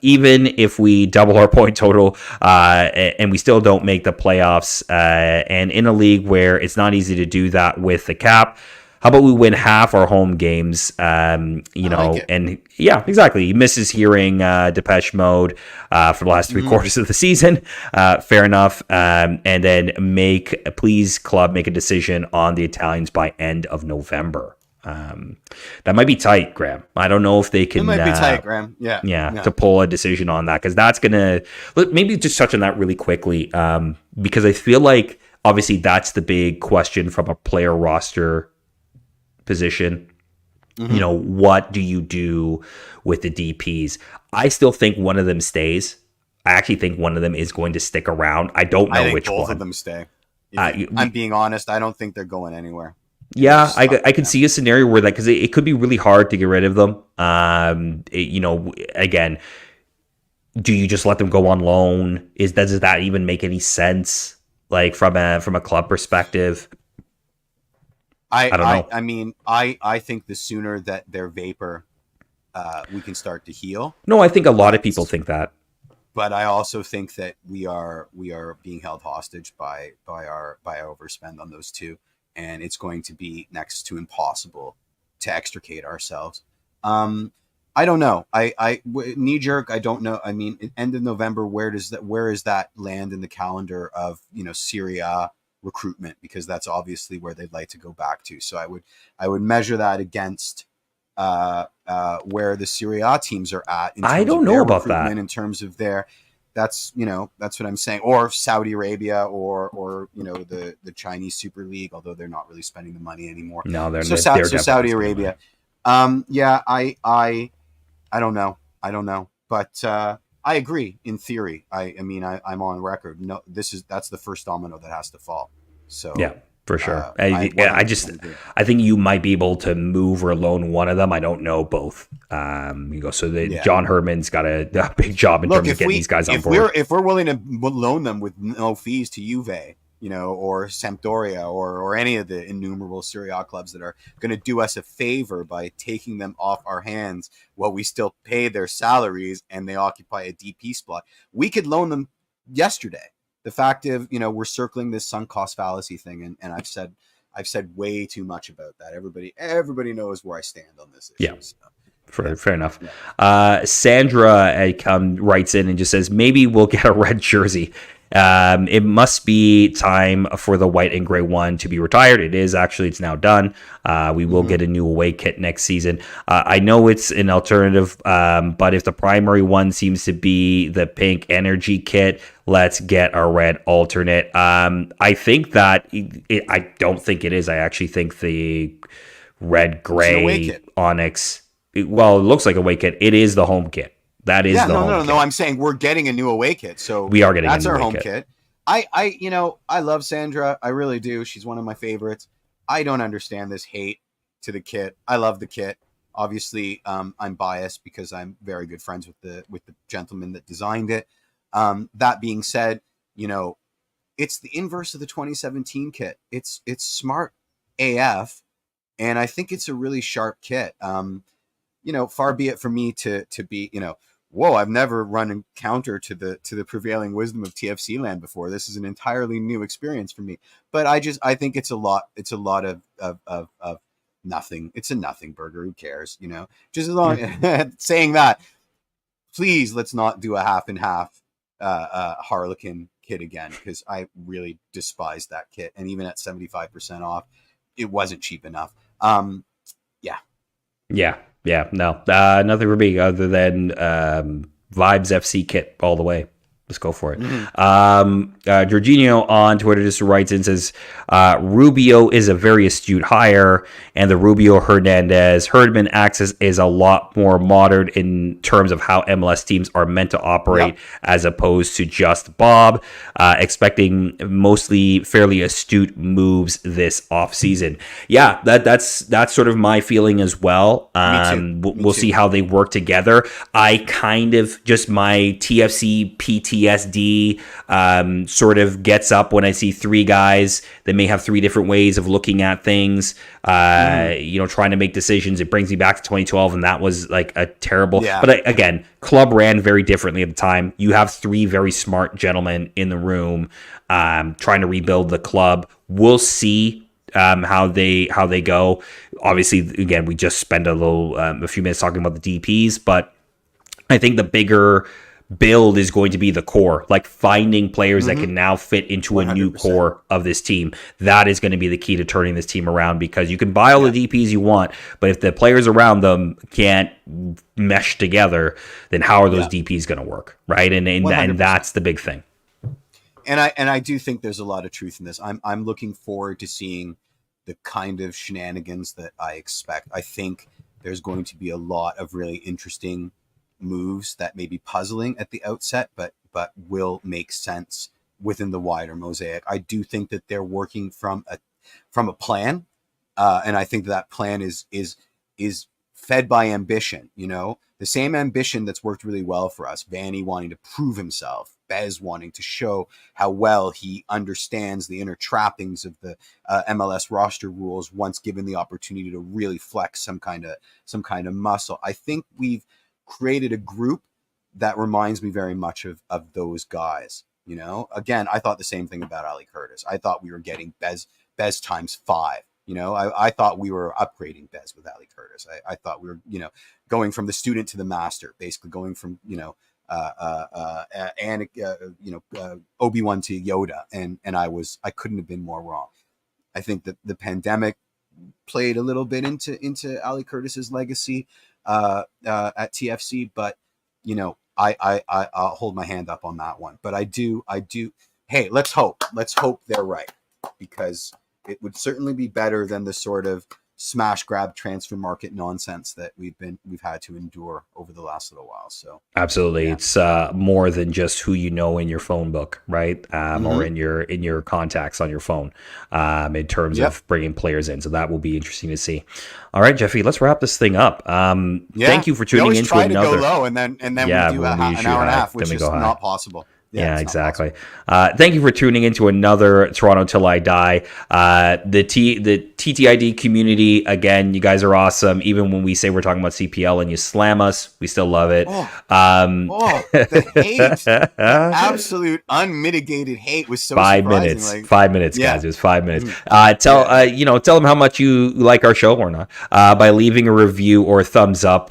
even if we double our point total and we still don't make the playoffs, and in a league where it's not easy to do that with the cap, how about we win half our home games? And yeah, exactly. He misses hearing Depeche Mode for the last 3 quarters of the season. Fair enough. And then please club make a decision on the Italians by end of November. That might be tight, Graham. I don't know if they can. It might be tight, Graham. Yeah, to pull a decision on that, because that's gonna. Maybe just touch on that really quickly, because I feel like obviously that's the big question from a player roster position. What do you do with the DPs? I still think one of them stays. I actually think one of them is going to stick around. I don't know which one. Both of them stay. I'm being honest. I don't think they're going anywhere. Yeah, I could see a scenario where because it could be really hard to get rid of them. Again, do you just let them go on loan? Does that even make any sense? like from a club perspective. I don't know. I mean, I think the sooner that their vapor, we can start to heal. No, I think a lot of people think that. But I also think that we are being held hostage by our overspend on those two, and it's going to be next to impossible to extricate ourselves. I don't know. Knee jerk. I don't know. I mean, end of November. Where is that land in the calendar of Serie A recruitment? Because that's obviously where they'd like to go back to. So I would measure that against where the Serie A teams are at. I don't know about that. In terms of that's what I'm saying. Or Saudi Arabia, or the Chinese Super League, although they're not really spending the money anymore. No, they're Saudi Arabia. Yeah, I don't know, but I agree in theory. I mean, I'm on record. No, that's the first domino that has to fall. So yeah. For sure. I think you might be able to move or loan one of them. I don't know both. John Herman's got a big job in terms of getting these guys on board. If we're willing to loan them with no fees to Juve, or Sampdoria, or any of the innumerable Serie A clubs that are going to do us a favor by taking them off our hands while we still pay their salaries and they occupy a DP spot, we could loan them yesterday. The fact of, we're circling this sunk cost fallacy thing, and I've said way too much about that. Everybody knows where I stand on this issue. Yeah. So. Fair enough. Yeah. Sandra writes in and just says, maybe we'll get a red jersey. It must be time for the white and gray one to be retired. It is actually, it's now done. We will get a new away kit next season. I know it's an alternative, but if the primary one seems to be the pink energy kit, let's get a red alternate. I think that I don't think it is. I actually think the red gray Onyx, it looks like a away kit. It is the home kit. That is home kit. I'm saying we're getting a new away kit, so we are getting. That's our home kit. I love Sandra. I really do. She's one of my favorites. I don't understand this hate to the kit. I love the kit. Obviously, I'm biased because I'm very good friends with the gentleman that designed it. That being said, it's the inverse of the 2017 kit. It's smart AF, and I think it's a really sharp kit. Far be it for me to be, whoa, I've never run counter to the prevailing wisdom of TFCLand before. This is an entirely new experience for me. But I think it's a lot of nothing. It's a nothing burger. Who cares? Just as long saying that, please let's not do a half and half Harlequin kit again, because I really despise that kit. And even at 75% off, it wasn't cheap enough. Yeah, no, nothing for me other than Vibes FC kit all the way. Let's go for it. Jorginho on Twitter just writes in and says, Rubio is a very astute hire, and the Rubio Hernandez Herdman axis is a lot more modern in terms of how MLS teams are meant to operate, as opposed to just Bob. Expecting mostly fairly astute moves this offseason. Yeah, that's sort of my feeling as well. We'll see how they work together. I kind of just my TFC PTSD sort of gets up when I see three guys that may have three different ways of looking at things, trying to make decisions. It brings me back to 2012, and that was like a terrible. Yeah. But again, club ran very differently at the time. You have three very smart gentlemen in the room trying to rebuild the club. We'll see how they go. Obviously, again, we just spent a few minutes talking about the DPs, but I think the bigger build is going to be the core, like finding players that can now fit into 100%. A new core of this team. That is going to be the key to turning this team around, because you can buy all the DPs you want, but if the players around them can't mesh together, then how are those DPs going to work, right? And that's the big thing. And I do think there's a lot of truth in this. I'm looking forward to seeing the kind of shenanigans that I expect. I think there's going to be a lot of really interesting moves that may be puzzling at the outset, but will make sense within the wider mosaic. I do think that they're working from a plan, and I think that plan is fed by ambition, the same ambition that's worked really well for us. Vanny wanting to prove himself, Bez wanting to show how well he understands the inner trappings of the MLS roster rules once given the opportunity to really flex some kind of muscle. I think we've created a group that reminds me very much of those guys. Again, I thought the same thing about Ali Curtis. I thought we were getting Bez times 5. I thought we were upgrading Bez with Ali Curtis. I thought we were, going from the student to the master, basically going from, Obi-Wan to Yoda. And I couldn't have been more wrong. I think that the pandemic played a little bit into Ali Curtis's legacy at TFC, but, I'll hold my hand up on that one. But I do. Hey, let's hope they're right, because it would certainly be better than the sort of smash grab transfer market nonsense that we've had to endure over the last little while. So absolutely, yeah. It's more than just who you know in your phone book, right? Or in your contacts on your phone, in terms of bringing players in. So that will be interesting to see. All right, Jeffy, let's wrap this thing up. Thank you for tuning in to another. To go low and then we do an hour and a half, which is not possible. Yeah, exactly. Thank you for tuning into another Toronto Till I Die. The TTID community, again, you guys are awesome. Even when we say we're talking about CPL and you slam us, we still love it. The hate, the absolute unmitigated hate was so 5 surprising. minutes. 5 minutes, guys. It was 5 minutes. Tell them how much you like our show or not by leaving a review or thumbs up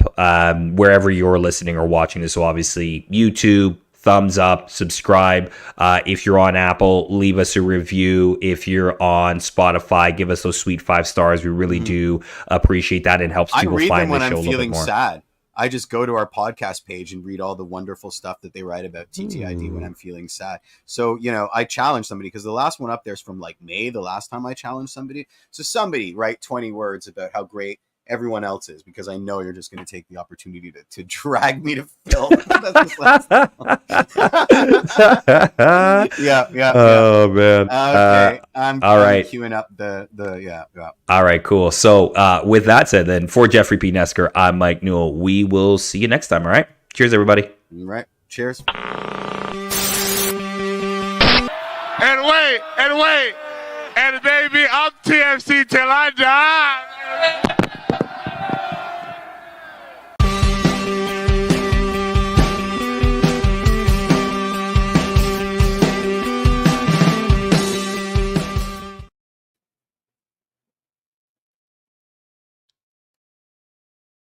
wherever you're listening or watching this. So obviously YouTube. Thumbs up, subscribe. If you're on Apple, leave us a review. If you're on Spotify, give us those sweet 5 stars. We really do appreciate that. It helps people find the show a little bit more. I read them when I'm feeling sad. I just go to our podcast page and read all the wonderful stuff that they write about TTID when I'm feeling sad. So, I challenge somebody, because the last one up there is from May, the last time I challenged somebody. So somebody write 20 words about how great everyone else is, because I know you're just going to take the opportunity to drag me to film. Yeah. Oh man. Okay. I'm all right. Queuing up the. All right. Cool. So with that said, then for Jeffrey P. Nesker, I'm Mike Newell. We will see you next time. All right. Cheers, everybody. All right. Cheers. And wait, and baby, I'm TFC till I die.